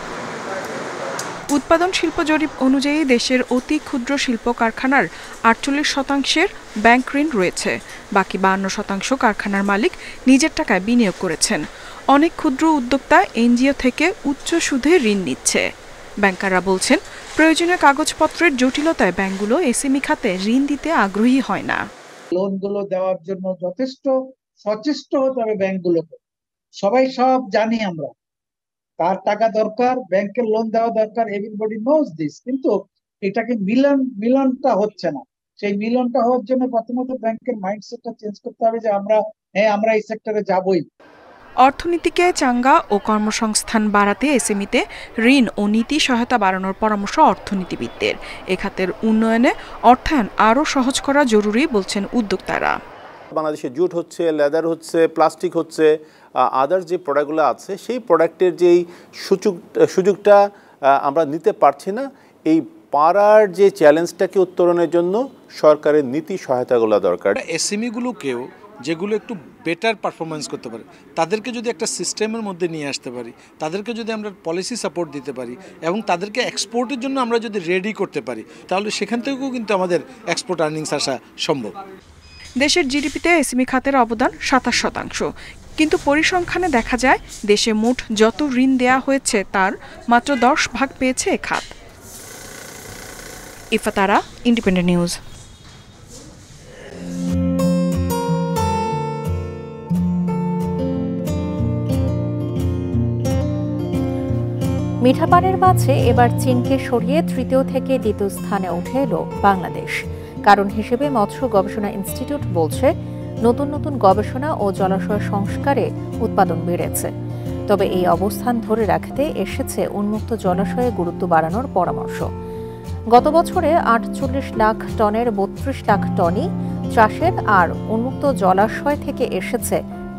উৎপাদন শিল্প জরিপ অনুযায়ী দেশের অতি ক্ষুদ্র শিল্প কারখানার 48%-এর ব্যাংক ঋণ রয়েছে। বাকি 52% কারখানার মালিক নিজের টাকায় বিনিয়োগ করেছেন। অনেক ক্ষুদ্র উদ্যোক্তা এনজিও থেকে উচ্চ সুদে ঋণ নিচ্ছে। ব্যাংকাররা বলছেন, প্রয়োজনীয় কাগজপত্রের জটিলতায় ব্যাংকগুলো এসএমই খাতে ঋণ দিতে আগ্রহী হয় না। লোনগুলো দেওয়ার জন্য যথেষ্ট সচেষ্ট হতে হবে ব্যাংকগুলোকে। সবাই সব জানি আমরা, কার টাকা দরকার, ব্যাংকের লোন দেওয়া দরকার, এভরিবডি নোজ দিস, কিন্তু এটাকে মিলনটা হচ্ছে না। সেই মিলনটা হওয়ার জন্য প্রথমত ব্যাংকের মাইন্ডসেটটা চেঞ্জ করতে হবে যে আমরা এই সেক্টরে যাবই। অর্থনীতিকে চাঙ্গা ও কর্মসংস্থান বাড়াতে এসএমইতে ঋণ ও নীতি সহায়তা বাড়ানোর পরামর্শ অর্থনীতিবিদদের। এ খাতের উন্নয়নে অর্থায়ন আরও সহজ করা জরুরি বলছেন উদ্যোক্তারা। বাংলাদেশে জুট হচ্ছে, লেদার হচ্ছে, প্লাস্টিক হচ্ছে, আদার যে প্রোডাক্টগুলো আছে সেই প্রোডাক্টের যেই সুযোগটা আমরা নিতে পারছি না। এই পাড়ার যে চ্যালেঞ্জটাকে উত্তরণের জন্য সরকারের নীতি সহায়তাগুলো দরকার। এসএমইগুলোকেও যেগুলো একটু বেটার পারফরমেন্স করতে পারে তাদেরকে যদি একটা সিস্টেমের মধ্যে নিয়ে আসতে পারি, তাদেরকে যদি আমরা পলিসি সাপোর্ট দিতে পারি এবং তাদেরকে এক্সপোর্টের জন্য আমরা যদি রেডি করতে পারি, তাহলে সেখান থেকেও কিন্তু আমাদের এক্সপোর্ট আর্নিংস আসা সম্ভব। দেশের জিডিপিতে এসএমই খাতের অবদান 27%, কিন্তু পরিসংখ্যানে দেখা যায় দেশে মোট যত ঋণ দেয়া হয়েছে তার মাত্র 10% পেয়েছে এ খাত। ইফাতারা, ইন্ডিপেন্ডেন্ট নিউজ। মিঠা পানের মাঝে এবার চীনকে সরিয়ে তৃতীয় থেকে দ্বিতীয় স্থানে উঠে এলো বাংলাদেশ। কারণ হিসেবে মৎস্য গবেষণা ইনস্টিটিউট বলছে, নতুন নতুন গবেষণা ও জলাশয় সংস্কারে উৎপাদন বেড়েছে। তবে এই অবস্থান ধরে রাখতে এসেছে উন্মুক্ত জলাশয়ে গুরুত্ব বাড়ানোর পরামর্শ। গত বছরে 48 লাখ টনের 32 লাখ টনই চাষের, আর উন্মুক্ত জলাশয় থেকে এসেছে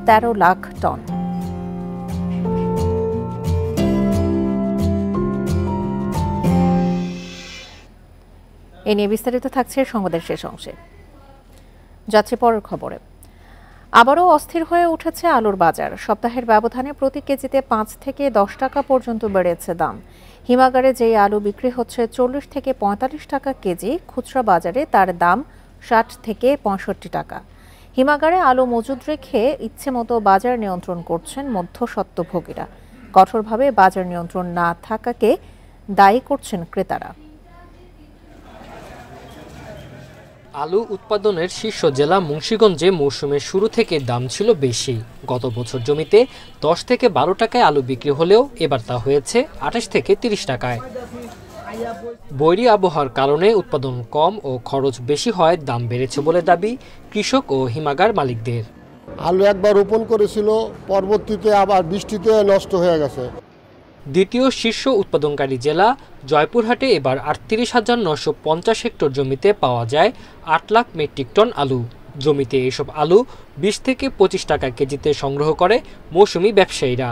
13 লাখ টন। এ নিয়ে বিস্তারিত থাকছে সংবাদের শেষ অংশে। যাচ্ছে পরের খবরে। আবারও অস্থির হয়ে উঠেছে আলুর বাজার। সপ্তাহের ব্যবধানে প্রতি কেজিতে 5 থেকে 10 টাকা পর্যন্ত বেড়েছে দাম। হিমাগারে যে আলু বিক্রি হচ্ছে 40 থেকে 45 টাকা কেজি, খুচরা বাজারে তার দাম 60 থেকে 65 টাকা। হিমাগারে আলু মজুদ রেখে ইচ্ছে মতো বাজার নিয়ন্ত্রণ করছেন মধ্যস্বত্বভোগীরা। কঠোরভাবে বাজার নিয়ন্ত্রণ না থাকাকে দায়ী করছেন ক্রেতারা। আলু উৎপাদনের শীর্ষ জেলা মুন্সিগঞ্জে মৌসুমের শুরু থেকে দাম ছিল বেশি। গত বছর জমিতে 10 থেকে 12 টাকায় আলু বিক্রি হলেও এবার তা হয়েছে 28 থেকে 30 টাকায়। বৈরী আবহাওয়ার কারণে উৎপাদন কম ও খরচ বেশি হয় দাম বেড়েছে বলে দাবি কৃষক ও হিমাগার মালিকদের। আলু একবার রোপণ করেছিল, পরবর্তীতে আবার বৃষ্টিতে নষ্ট হয়ে গেছে। দ্বিতীয় শীর্ষ উৎপাদনকারী জেলা জয়পুরহাটে এবার 38,950 হেক্টর জমিতে পাওয়া যায় 8 লাখ মেট্রিক টন আলু। জমিতে এসব আলু 20 থেকে 25 টাকা কেজিতে সংগ্রহ করে মৌসুমি ব্যবসায়ীরা।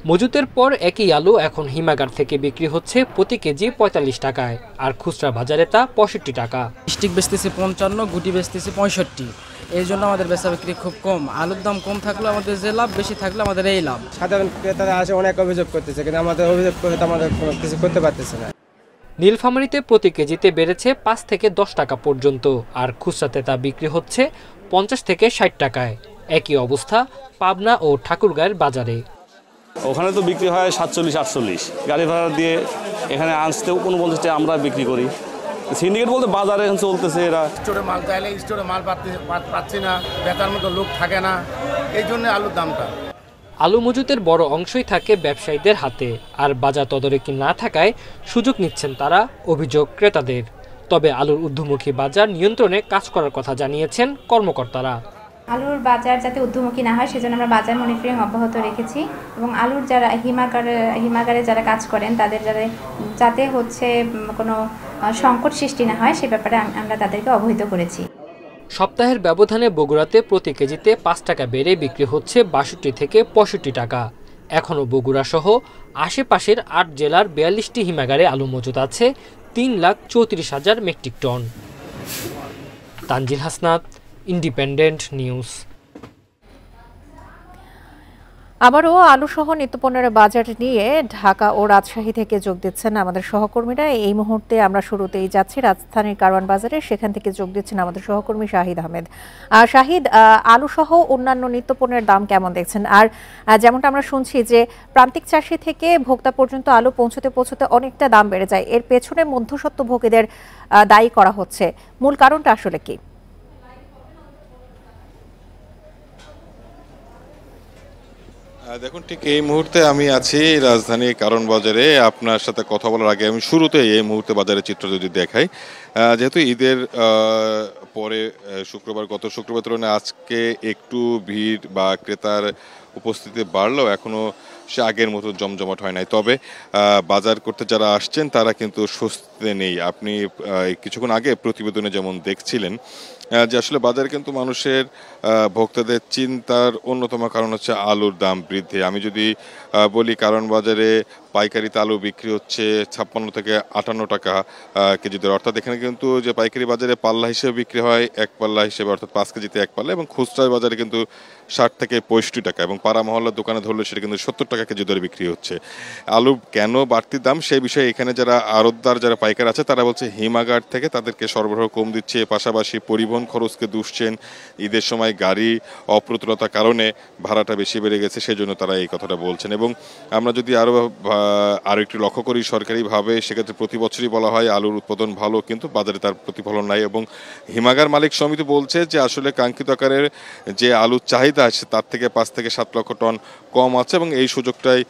মজুতের পর একই আলু এখন হিমাগার থেকে বিক্রি হচ্ছে প্রতি কেজি 45 টাকায়, আর খুচরা বাজারে তা 65 টাকা। স্টিক বেচতেছে 55, গুটি বেচতেছে 65। এই জন্য আমাদের বেচা বিক্রি খুব কম। আলুর দাম কম থাকলে আমাদের যে লাভ, বেশি থাকলে আমাদের এই লাভ। সাধারণ ক্রেতারা আসে অনেক অভিযোগ করতেছে, কিন্তু আমাদের অভিযোগ করে আমাদের কোনো কিছু করতে পারতেছে না। নীলফামারীতে প্রতি কেজিতে বেড়েছে 5 থেকে 10 টাকা পর্যন্ত, আর খুচরাতে তা বিক্রি হচ্ছে 50 থেকে 60 টাকায়। একই অবস্থা পাবনা ও ঠাকুরগাঁয়ের বাজারে। ওখানে তো বিক্রি হয় 47-48, গাড়ি ভাড়া দিয়ে এখানে আসতেও 49 টাকা আমরা বিক্রি করি। সিন্ডিকেট বলতে বাজারে এখন চলতেছে, এরা স্টোরে মাল চাইলে স্টোরে মাল পাচ্ছি না, বেচার মতো লোক থাকে না, এই জন্য আলুর দামটা। আলু মজুতের বড় অংশই থাকে ব্যবসায়ীদের হাতে, আর বাজার তদারকি না থাকায় সুযোগ নিচ্ছেন তারা, অভিযোগ ক্রেতাদের। তবে আলুর ঊর্ধ্বমুখী বাজার নিয়ন্ত্রণে কাজ করার কথা জানিয়েছেন কর্মকর্তারা। আলুর বাজার যাতে ঊর্ধ্বমুখী না হয় সেজন্য আমরা বাজার মনিটরিং অব্যাহত রেখেছি, এবং আলুর যারা হিমাগারে যারা কাজ করেন তাদের যাতে হচ্ছে কোনো সংকট সৃষ্টি না হয় সে ব্যাপারে আমরা তাদেরকে অবহিত করেছি। সপ্তাহের ব্যবধানে বগুড়াতে প্রতি কেজিতে 5 টাকা বেড়ে বিক্রি হচ্ছে 62 থেকে 65 টাকা। এখনও বগুড়া সহ আশেপাশের 8 জেলার 42টি হিমাগারে আলু মজুত আছে 3,34,000 মেট্রিক টন। তানজিল হাসনাত, ইন্ডিপেন্ডেন্ট নিউজ। আবারও আলুসহ নিত্যপণ্যের বাজার নিয়ে ঢাকা ও রাজশাহী থেকে যোগ দিচ্ছেন আমাদের সহকর্মীরা। এই মুহূর্তে আমরা শুরুতেই যাচ্ছি রাজধানীর কারওয়ান বাজারে, সেখান থেকে যোগ দিচ্ছেন আমাদের সহকর্মী শাহিদ আহমেদ। শাহিদ, আলুসহ অন্যান্য নিত্যপণ্যের দাম কেমন দেখছেন? আর যেমনটা আমরা শুনছি যে প্রান্তিক চাষি থেকে ভোক্তা পর্যন্ত আলু পৌঁছতে অনেকটা দাম বেড়ে যায়, এর পেছনে মধ্যস্বত্বভোগীদের দায়ী করা হচ্ছে, মূল কারণটা আসলে কি? দেখুন, ঠিক এই মুহূর্তে আমি আছি রাজধানী কারওয়ান বাজারে। আপনার সাথে কথা বলার আগে আমি শুরুতে এই মুহূর্তে বাজারের চিত্র যদি দেখাই, যেহেতু ঈদের পরে গত শুক্রবার তুলনায় আজকে একটু ভিড় বা ক্রেতার উপস্থিতি বাড়লেও এখনও সে আগের মতো জমজমাট হয় নাই। তবে বাজার করতে যারা আসছেন তারা কিন্তু স্বস্তিতে নেই। আপনি কিছুক্ষণ আগে প্রতিবেদনে যেমন দেখছিলেন যে আসলে বাজারে কিন্তু মানুষের ভোক্তাদের চিন্তার অন্যতম কারণ হচ্ছে আলুর দাম বৃদ্ধি। আমি যদি বলি, কারওয়ান বাজারে পাইকারিতে আলু বিক্রি হচ্ছে 56 থেকে 58 টাকা কেজি দরে, অর্থাৎ এখানে কিন্তু যে পাইকারি বাজারে পাল্লা হিসেবে বিক্রি হয়, এক পাল্লা হিসেবে অর্থাৎ 5 কেজিতে এক পাল্লা, এবং খুচরা বাজারে কিন্তু 60 থেকে 65 টাকা, এবং পাড়া মহল্লার দোকানে ধরলে সেটা কিন্তু 70 টাকা কেজি দরে বিক্রি হচ্ছে। আলু কেন বাড়তি দাম সেই বিষয়ে এখানে যারা আড়তদার, যারা পাইকার আছে তারা বলছে হিমাগার থেকে তাদেরকে সরবরাহ কম দিচ্ছে, পাশাপাশি পরিবহন খরচকে দুষছেন। ঈদের সময় গাড়ি অপ্রতুলতার কারণে ভাড়াটা বেশি বেড়ে গেছে, সেই জন্য তারা এই কথাটা বলছেন। এবং আমরা যদি আরও একটু লক্ষ্য করি সরকারিভাবে, সেক্ষেত্রে প্রতি বছরই বলা হয় আলুর উৎপাদন ভালো, কিন্তু বাজারে তার প্রতিফলন নাই। এবং হিমাগার মালিক সমিতি বলছে যে আসলে কাঙ্ক্ষিত আকারের যে আলুর চাহিদা আছে তার থেকে 5 থেকে 7 লক্ষ টন কম আছে, এবং এই সুযোগটাই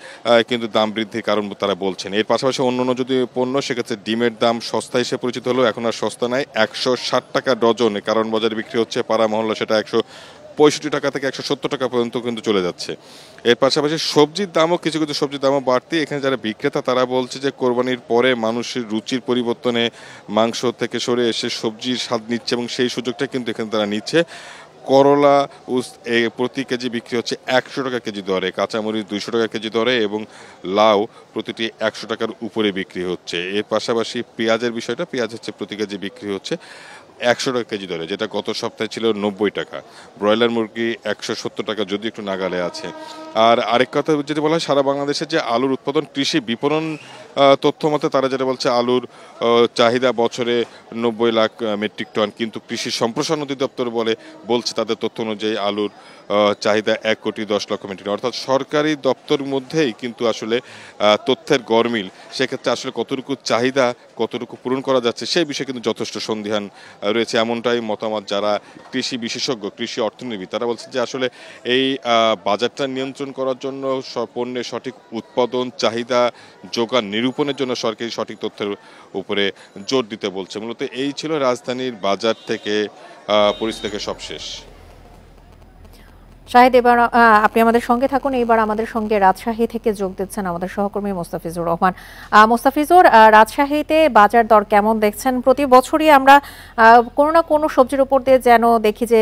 কিন্তু দাম বৃদ্ধির কারণ তারা বলছেন। এর পাশাপাশি অন্যান্য যদি পণ্য, সেক্ষেত্রে ডিমের দাম সস্তা হিসেবে পরিচিত হলেও এখন আর সস্তা নাই, 160 টাকা ডজন কারণ বাজারে বিক্রি হচ্ছে। পাড়া মহল্লা সেটা 165 টাকা থেকে 170 টাকা পর্যন্ত কিন্তু চলে যাচ্ছে। এর পাশাপাশি সবজির দামও কিছু সবজির দামও বাড়তি। এখানে যারা বিক্রেতা তারা বলছে যে কোরবানির পরে মানুষের রুচির পরিবর্তনে মাংস থেকে সরে এসে সবজির স্বাদ নিচ্ছে, এবং সেই সুযোগটা কিন্তু এখানে তারা নিচ্ছে। করলা প্রতি কেজি বিক্রি হচ্ছে 100 টাকা কেজি দরে, কাঁচামরিচ 200 টাকা কেজি দরে, এবং লাউ প্রতিটি 100 টাকার উপরে বিক্রি হচ্ছে। এর পাশাপাশি পেঁয়াজের বিষয়টা, পেঁয়াজ হচ্ছে প্রতি কেজি বিক্রি হচ্ছে 100 টাকা কেজি দরে, যেটা গত সপ্তাহে ছিল 90 টাকা। ব্রয়লার মুরগি 170 টাকা, যদি একটু নাগালে আছে। আর আরেক কথা যদি বলা হয়, সারা বাংলাদেশে যে আলুর উৎপাদন, কৃষি বিপণন তথ্য মতে তারা যেটা বলছে আলুর চাহিদা বছরে 90 লাখ মেট্রিক টন, কিন্তু কৃষি সম্প্রসারণ অধিদপ্তর বলছে তাদের তথ্য অনুযায়ী আলুর চাহিদা 1,10,00,000 মেট্রিক টন। অর্থাৎ সরকারি দপ্তর মধ্যেই কিন্তু আসলে তথ্যের গরমিল। সেক্ষেত্রে আসলে কতটুকু চাহিদা কতটুকু পূরণ করা যাচ্ছে সেই বিষয়ে কিন্তু যথেষ্ট সন্দিহান রয়েছে, এমনটাই মতামত যারা কৃষি বিশেষজ্ঞ, কৃষি অর্থনীতিবিদ। তারা বলছে যে আসলে এই বাজারটা নিয়ন্ত্রণ করার জন্য পণ্যের সঠিক উৎপাদন, চাহিদা, যোগান নিরূপণের জন্য সরকারি সঠিক তথ্যের উপরে জোর দিতে বলছে। মূলত এই ছিল রাজধানীর বাজার থেকে পরিস্থিতি থেকে সবশেষ। শাহিদ, এবার আপনি আমাদের সঙ্গে থাকুন। এইবার আমাদের সঙ্গে রাজশাহী থেকে যোগ দিচ্ছেন আমাদের সহকর্মী মোস্তাফিজুর রহমান। মোস্তাফিজুর, রাজশাহীতে বাজার দর কেমন দেখছেন? প্রতি বছরই আমরা কোনো না কোনো সবজির উপর দিয়ে যেন দেখি যে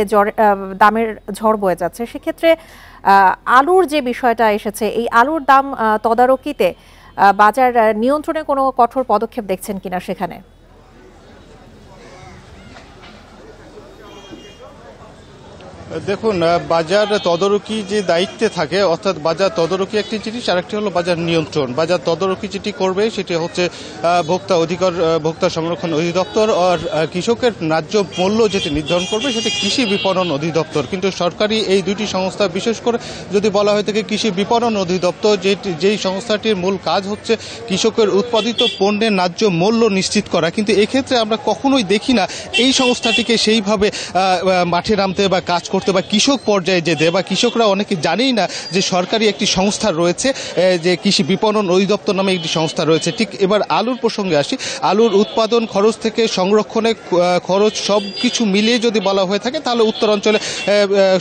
দামের ঝড় বয়ে যাচ্ছে। সেক্ষেত্রে আলুর যে বিষয়টা এসেছে, এই আলুর দাম তদারকিতে বাজার নিয়ন্ত্রণে কোনো কঠোর পদক্ষেপ দেখছেন কিনা সেখানে? দেখুন, বাজার তদারকি যে দায়িত্বে থাকে, অর্থাৎ বাজার তদারকি একটি জিনিস, আর একটি হলো বাজার নিয়ন্ত্রণ। বাজার তদারকি যেটি করবে সেটি হচ্ছে ভোক্তা সংরক্ষণ অধিদপ্তর, আর কৃষকের ন্যায্য মূল্য যেটি নির্ধারণ করবে সেটি কৃষি বিপণন অধিদপ্তর। কিন্তু সরকারি এই দুইটি সংস্থা, বিশেষ করে যদি বলা হয়ে থাকে কৃষি বিপণন অধিদপ্তর, যেই সংস্থাটির মূল কাজ হচ্ছে কৃষকের উৎপাদিত পণ্যের ন্যায্য মূল্য নিশ্চিত করা, কিন্তু এক্ষেত্রে আমরা কখনোই দেখি না এই সংস্থাটিকে সেইভাবে মাঠে নামতে বা কাজ করতে বা কৃষক পর্যায়ে যেতে, বা কৃষকরা অনেকে জানেই না যে সরকারি একটি সংস্থা রয়েছে, যে কৃষি বিপণন অধিদপ্তর নামে একটি সংস্থা রয়েছে। ঠিক এবার আলুর প্রসঙ্গে আসি। আলুর উৎপাদন খরচ থেকে সংরক্ষণে খরচ সব কিছু মিলিয়ে যদি বলা হয়ে থাকে, তাহলে উত্তরাঞ্চলে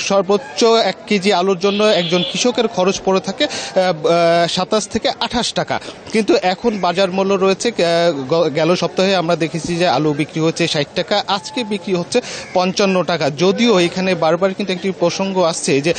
সর্বোচ্চ 1 কেজি আলুর জন্য একজন কৃষকের খরচ পড়ে থাকে 27 থেকে 28 টাকা। কিন্তু এখন বাজার মূল্য রয়েছে, গেল সপ্তাহে আমরা দেখেছি যে আলু বিক্রি হচ্ছে 60 টাকা, আজকে বিক্রি হচ্ছে 55 টাকা। যদিও এখানে বারবার কিন্তু একটি প্রসঙ্গ আসছে যে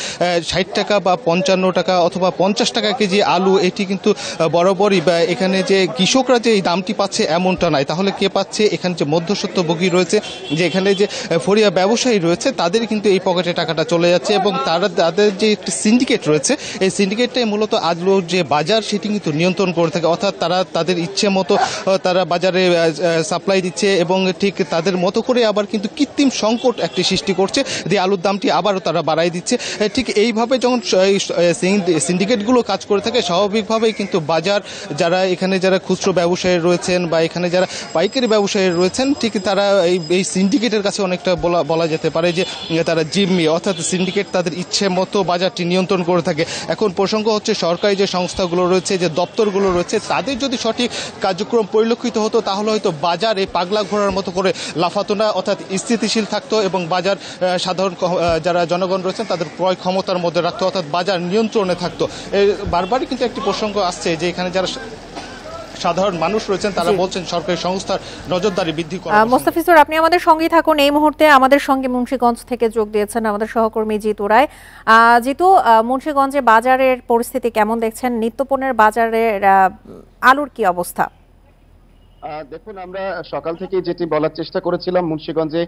60 টাকা বা 55 টাকা অথবা 50 টাকা কেজি আলু, এটি কিন্তু বরাবরই বা এখানে যে কৃষকরা যে এই দামটি পাচ্ছে এমনটা নয়। তাহলে কে পাচ্ছে? এখানে যে মধ্যস্বত্বভোগী রয়েছে, যে এখানে যে ফরিয়া ব্যবসায়ী রয়েছে, তাদের কিন্তু এই পকেটে টাকাটা চলে যাচ্ছে, এবং তাদের যে একটি সিন্ডিকেট রয়েছে, এই সিন্ডিকেটটাই মূলত আলুর যে বাজার সেটি কিন্তু নিয়ন্ত্রণ করে থাকে। অর্থাৎ তারা তাদের ইচ্ছে মতো তারা বাজারে সাপ্লাই দিচ্ছে, এবং ঠিক তাদের মতো করে আবার কিন্তু কৃত্রিম সংকট একটি সৃষ্টি করছে, যে আলুর দামটি আবারও তারা বাড়াই দিচ্ছে। ঠিক এইভাবে যখন সিন্ডিকেটগুলো কাজ করে থাকে, স্বাভাবিকভাবেই কিন্তু বাজার যারা খুচরো ব্যবসায়ী রয়েছেন বা এখানে যারা পাইকারি ব্যবসায়ী রয়েছেন, ঠিক তারা এই সিন্ডিকেটের কাছে অনেকটা বলা যেতে পারে যে তারা জিম্মি, অর্থাৎ সিন্ডিকেট তাদের ইচ্ছে মতো বাজারটি নিয়ন্ত্রণ করে থাকে। এখন প্রসঙ্গ হচ্ছে সরকারি যে সংস্থাগুলো রয়েছে, যে দপ্তরগুলো রয়েছে, তাদের যদি সঠিক কার্যক্রম পরিলক্ষিত হতো, তাহলে হয়তো বাজার এই পাগলা ঘোড়ার মতো করে লাফাতো না, অর্থাৎ স্থিতিশীল থাকতো, এবং বাজার সাধারণ যারা জনগণ রয়েছেন তাদের ক্রয় ক্ষমতার মধ্যে রাখতো, অর্থাৎ বাজার নিয়ন্ত্রণে থাকতো। বারবারই কিন্তু একটি প্রসঙ্গ আসছে যে এখানে যারা সাধারণ মানুষ রয়েছেন তারা বলছেন সরকারি সংস্থার নজরদারি বৃদ্ধি করা। মোস্তাফিজুর, আপনি আমাদের সঙ্গেই থাকুন। এই মুহূর্তে আমাদের সঙ্গে মুন্সিগঞ্জ থেকে যোগ দিয়েছেন আমাদের সহকর্মী জিতু রায়। জিতু, মুন্সিগঞ্জে বাজারের পরিস্থিতি কেমন দেখছেন? নিত্যপণ্যের বাজারের আলুর কি অবস্থা? দেখুন, আমরা সকাল থেকে যেটি বলার চেষ্টা করেছিলাম, মুন্সিগঞ্জে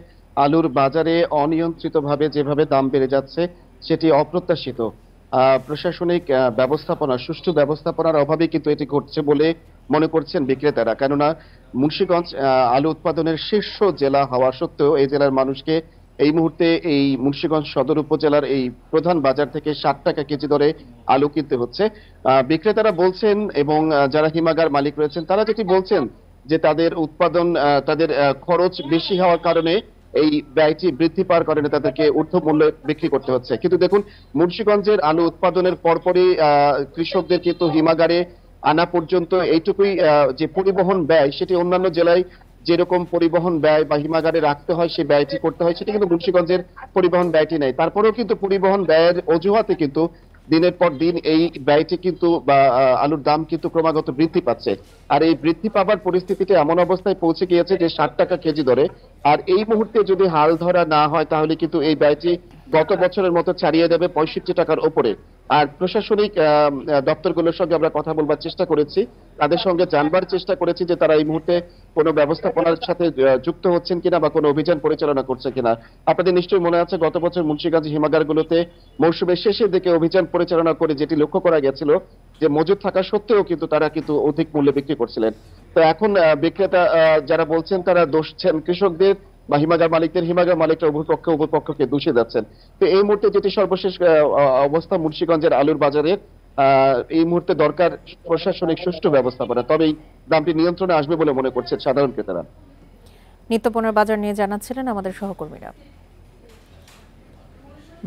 আলুর বাজারে অনিয়ন্ত্রিতভাবে যেভাবে দাম বেড়ে যাচ্ছে সেটি অপ্রত্যাশিত। প্রশাসনিক ব্যবস্থাপনা, সুষ্ঠু ব্যবস্থাপনার অভাবে কিন্তু এটি ঘটছে বলে মনে করছেন বিক্রেতারা। কেননা মুন্সিগঞ্জ আলু উৎপাদনের শীর্ষ জেলা হওয়া সত্ত্বেও এই জেলার মানুষকে এই মুহূর্তে এই মুন্সিগঞ্জ সদর উপজেলার এই প্রধান বাজার থেকে 60 টাকা কেজি দরে আলু কিনতে হচ্ছে। বিক্রেতারা বলছেন, এবং যারা হিমাগার মালিক রয়েছেন তারা যেটি বলছেন যে তাদের উৎপাদন, তাদের খরচ বেশি হওয়ার কারণে এই ব্যয়টি বৃদ্ধি পাওয়ার কারণে তাদেরকে ঊর্ধ্ব মূল্যে বিক্রি করতে হচ্ছে। কিন্তু দেখুন, মুন্সিগঞ্জের আলু উৎপাদনের পরপরই কৃষকদের কিন্তু হিমাগারে আনা পর্যন্ত এইটুকুই যে পরিবহন ব্যয়, সেটি অন্যান্য জেলায় যেরকম পরিবহন ব্যয় বা হিমাগারে রাখতে হয় সেই ব্যয়টি করতে হয়, সেটি কিন্তু মুন্সিগঞ্জের পরিবহন ব্যয়টি নেই। তারপরেও কিন্তু পরিবহন ব্যয়ের অজুহাতে কিন্তু দিনের পর দিন এই ব্যয়টি কিন্তু বা আলুর দাম কিন্তু ক্রমাগত বৃদ্ধি পাচ্ছে। আর এই বৃদ্ধি পাবার পরিস্থিতিতে এমন অবস্থায় পৌঁছে গিয়েছে যে 60 টাকা কেজি দরে। আর এই মুহূর্তে যদি হাল ধরা না হয় তাহলে কিন্তু এই ব্যয়টি গত বছরের মতো ছাড়িয়ে দেবে 65 টাকার ওপরে। আর প্রশাসনিক দপ্তরগুলোর সঙ্গে আমরা কথা বলবার চেষ্টা করেছি, তাদের সঙ্গে জানবার চেষ্টা করেছি যে তারা এই মুহূর্তে কোনো ব্যবস্থাপনার সাথে যুক্ত হচ্ছেন কিনা বা কোনো অভিযান পরিচালনা করছে কিনা। আপনাদের নিশ্চয়ই মনে আছে গত বছর মুন্সিগঞ্জ হিমাগারগুলোতে মৌসুমের শেষের দিকে অভিযান পরিচালনা করে যেটি লক্ষ্য করা গেছিল যে মজুদ থাকা সত্ত্বেও কিন্তু তারা কিন্তু অধিক মূল্যে বিক্রি করছিলেন। তো এখন বিক্রেতা যারা বলছেন তারা দোষছেন কৃষকদের বা হিমাগার মালিকরা উভয় পক্ষকে দোষে যাচ্ছেন। তো এই মুহূর্তে যেটি সর্বশেষ অবস্থা মুন্সিগঞ্জের আলুর বাজারে, এই মুহূর্তে দরকার প্রশাসনিক সুষ্ঠু ব্যবস্থাপনা, তবেই দামটি নিয়ন্ত্রণে আসবে বলে মনে করছে সাধারণ ক্রেতারা। নিত্যপণ্যের বাজার নিয়ে জানাচ্ছিলেন আমাদের সহকর্মীরা।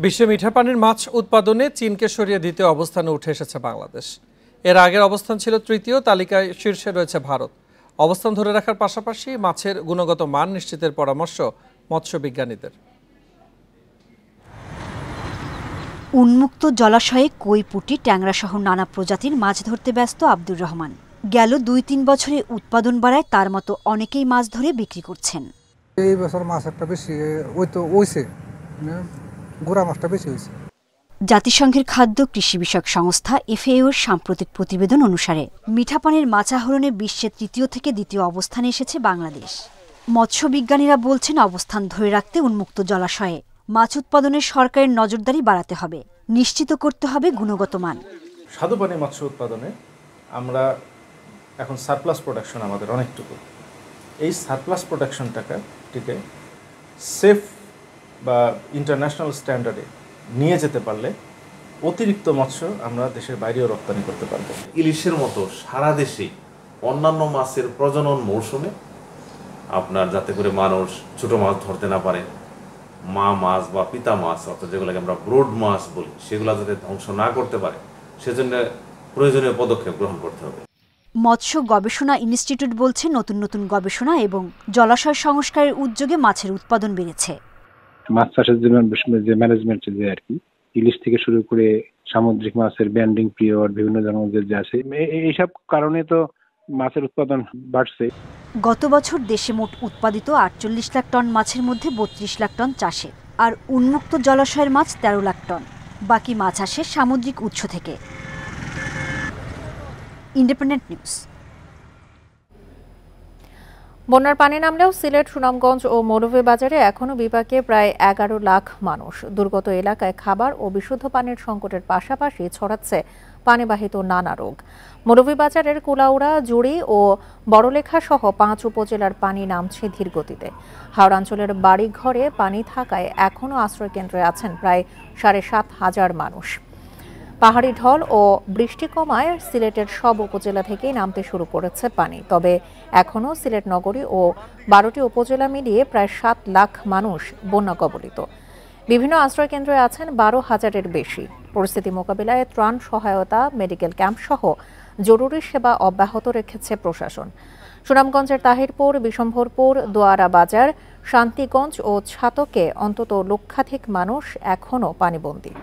বিশ্বে মিঠা পানির মাছ উৎপাদনে চীনকে সরিয়ে দ্বিতীয় অবস্থানে উঠে এসেছে বাংলাদেশ। এর আগের অবস্থান ছিল তৃতীয়, তালিকায় শীর্ষে রয়েছে ভারত। অবস্থান ধরে রাখার পাশাপাশি মাছের গুণগত মান নিশ্চিতের পরামর্শ মৎস্য বিজ্ঞানীদের। উন্মুক্ত জলাশয়ে কই, পুঁটি, ট্যাংরা সহ নানা প্রজাতির মাছ ধরতে ব্যস্ত আব্দুর রহমান। গেল 2-3 বছরে উৎপাদন বাড়ায় তার মতো অনেকেই মাছ ধরে বিক্রি করছেন। এই বছর মাছ একটা বেশি হইছে, গোড়া মাছটা বেশি হয়েছে। জাতিসংঘের খাদ্য কৃষি বিষয়ক সংস্থা FAO-র সাম্প্রতিক প্রতিবেদন অনুসারে মিঠা পানির মাছ আহরণে বিশ্বে তৃতীয় থেকে দ্বিতীয় অবস্থানে এসেছে বাংলাদেশ। মৎস্য বিজ্ঞানীরা বলছেন, অবস্থান ধরে রাখতে উন্মুক্ত জলাশয়ে মাছ উৎপাদনে সরকারের নজরদারি বাড়াতে হবে, নিশ্চিত করতে হবে গুণগত মান। স্বাদুপানি মৎস্য উৎপাদনে আমরা এখন সারপ্লাস প্রোডাকশন আমাদের অনেকটুকু। এই সারপ্লাস প্রোডাকশনটিকে সেফ বা ইন্টারন্যাশনাল স্ট্যান্ডার্ডে নিয়ে যেতে পারলে অতিরিক্ত মৎস্য আমরা দেশের বাইরেও রপ্তানি করতে পারবো। ইলিশের মতো সারা দেশেই অন্যান্য মাছের প্রজনন মৌসুমে আপনার যাতে করে মানুষ ছোট মাছ ধরতে না পারে, মা মাছ বা পিতা মাছ অর্থাৎ যেগুলোকে আমরা ব্রোড মাছ বলি, সেগুলো যাতে ধ্বংস না করতে পারে, সেজন্য প্রয়োজনীয় পদক্ষেপ গ্রহণ করতে হবে। মৎস্য গবেষণা ইনস্টিটিউট বলছে, নতুন নতুন গবেষণা এবং জলাশয় সংস্কারের উদ্যোগে মাছের উৎপাদন বেড়েছে। মাছ চাষের যে ম্যানেজমেন্ট যে আর কি, ইলিশ থেকে শুরু করে সামুদ্রিক মাছের ব্যান্ডিং পিরিয়ড, বিভিন্ন ধরনের যে আছে, এইসব কারণে তো মাছের উৎপাদন বাড়ছে। গত বছর দেশে মোট উৎপাদিত 48 লাখ টন মাছের মধ্যে 32 লাখ টন চাষে, আর উন্মুক্ত জলাশয়ের মাছ 13 লাখ টন। বাকি মাছ আসে সামুদ্রিক উৎস থেকে। Independent news. বন্যার পানি নামলেও সিলেট, সুনামগঞ্জ ও মৌলভীবাজারে এখনও বিপাকে প্রায় 11 লাখ মানুষ। দুর্গত এলাকায় খাবার ও বিশুদ্ধ পানির সংকটের পাশাপাশি ছড়াচ্ছে পানিবাহিত নানা রোগ। মৌলভীবাজারের কুলাউড়া, জুড়ি ও বড়লেখা সহ 5 উপজেলার পানি নামছে ধীরগতিতে। হাওড়াঞ্চলের বাড়িঘরে পানি থাকায় এখনও আশ্রয়কেন্দ্রে আছেন প্রায় 7,500 মানুষ। পাহাড়ি ঢল ও বৃষ্টি কমায় সিলেটের সব উপজেলা থেকেই নামতে শুরু করেছে পানি। তবে এখনও সিলেট নগরী ও 12টি উপজেলা মিলিয়ে প্রায় 7 লাখ মানুষ বন্যা কবলিত। বিভিন্ন আশ্রয়কেন্দ্রে আছেন 12,000-এর বেশি। পরিস্থিতি মোকাবিলায় ত্রাণ সহায়তা, মেডিকেল ক্যাম্প সহ জরুরি সেবা অব্যাহত রেখেছে প্রশাসন। সুনামগঞ্জের তাহিরপুর, বিশম্ভরপুর, দোয়ারা বাজার, শান্তিগঞ্জ ও ছাতকে অন্তত লক্ষাধিক মানুষ এখনও পানিবন্দী।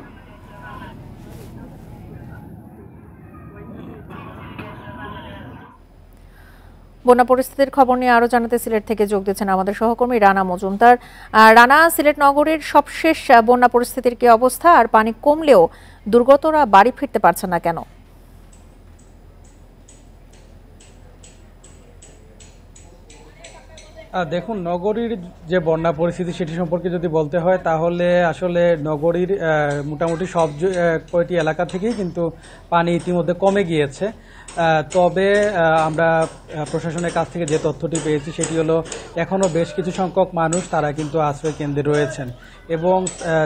বন্যা পরিস্থিতির খবর নিয়ে আরো জানাতে সিলেট থেকে যোগ দিচ্ছেন আমাদের সহকর্মী রানা মজুমদার। রানা, সিলেট নগরীর সবশেষ বন্যা পরিস্থিতির কি অবস্থা, আর পানি কমলেও দুর্গতরা বাড়ি ফিরতে পারছে না কেন? দেখুন, নগরীর যে বন্যা পরিস্থিতি সেটি সম্পর্কে যদি বলতে হয় তাহলে আসলে নগরীর মোটামুটি সব কয়টি এলাকা থেকেই কিন্তু পানি ইতিমধ্যে কমে গিয়েছে। তবে আমরা প্রশাসনের কাছ থেকে যে তথ্যটি পেয়েছি সেটি হলো এখনও বেশ কিছু সংখ্যক মানুষ তারা কিন্তু আশ্রয় কেন্দ্রে রয়েছেন, এবং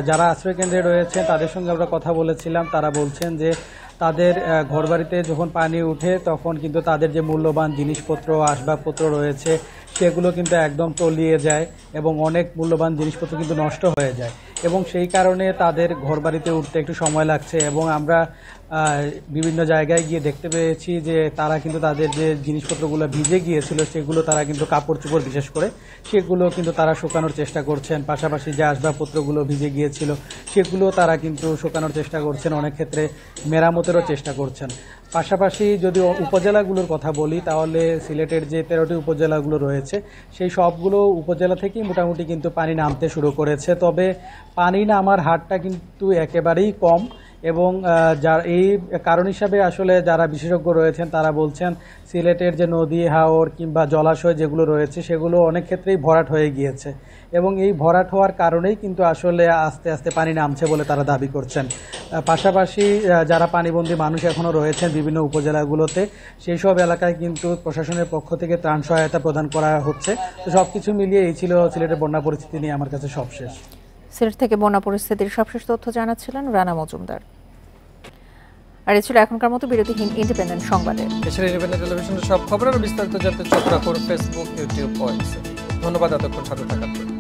যারা আশ্রয় কেন্দ্রে রয়েছেন তাদের সঙ্গে আমরা কথা বলেছিলাম। তারা বলছেন যে তাদের ঘরবাড়িতে যখন পানি উঠে তখন কিন্তু তাদের যে মূল্যবান জিনিসপত্র, আসবাবপত্র রয়েছে সেগুলো কিন্তু একদম তলিয়ে যায় এবং অনেক মূল্যবান জিনিসপত্র কিন্তু নষ্ট হয়ে যায়, এবং সেই কারণে তাদের ঘরবাড়িতে উঠতে একটু সময় লাগছে। এবং আমরা বিভিন্ন জায়গায় গিয়ে দেখতে পেয়েছি যে তারা কিন্তু তাদের যে জিনিসপত্রগুলো ভিজে গিয়েছিল সেগুলো তারা কিন্তু কাপড় চোপড় বিশেষ করে সেগুলো কিন্তু তারা শুকানোর চেষ্টা করছেন। পাশাপাশি যে আসবাবপত্রগুলো ভিজে গিয়েছিল সেগুলো তারা কিন্তু শুকানোর চেষ্টা করছেন, অনেক ক্ষেত্রে মেরামতেরও চেষ্টা করছেন। পাশাপাশি যদি উপজেলাগুলোর কথা বলি তাহলে সিলেটের যে 13টি উপজেলাগুলো রয়েছে সেই সবগুলো উপজেলা থেকেই মোটামুটি কিন্তু পানি নামতে শুরু করেছে। তবে পানি নামার হারটা কিন্তু একেবারেই কম, এবং যার এই কারণ হিসাবে আসলে যারা বিশেষজ্ঞ রয়েছেন তারা বলছেন সিলেটের যে নদী হাওর কিংবা জলাশয় যেগুলো রয়েছে সেগুলো অনেক ক্ষেত্রেই ভরাট হয়ে গিয়েছে এবং এই ভরাট হওয়ার কারণেই কিন্তু আসলে আস্তে আস্তে পানি নামছে বলে তারা দাবি করছেন। পাশাপাশি যারা পানিবন্দী মানুষ এখনও রয়েছেন বিভিন্ন উপজেলাগুলোতে সেই সব এলাকায় কিন্তু প্রশাসনের পক্ষ থেকে ত্রাণ সহায়তা প্রদান করা হচ্ছে। তো সবকিছু মিলিয়ে এই ছিল সিলেটের বন্যা পরিস্থিতি নিয়ে আমার কাছে সবশেষ। সিলেট থেকে বন্যা পরিস্থিতির সবশেষ তথ্য জানাচ্ছিলেন রানা মজুমদার। আর এ ছিল এখনকার মতো বিরতিহীন ইন্ডিপেন্ডেন্ট সংবাদের। এছাড়া ইন্ডিপেন্ডেন্ট টেলিভিশনের সব খবর আর বিস্তারিত জানতে চোখ রাখুন ফেসবুক, ইউটিউব, ধন্যবাদ এতক্ষণ সাথে থাকার জন্য।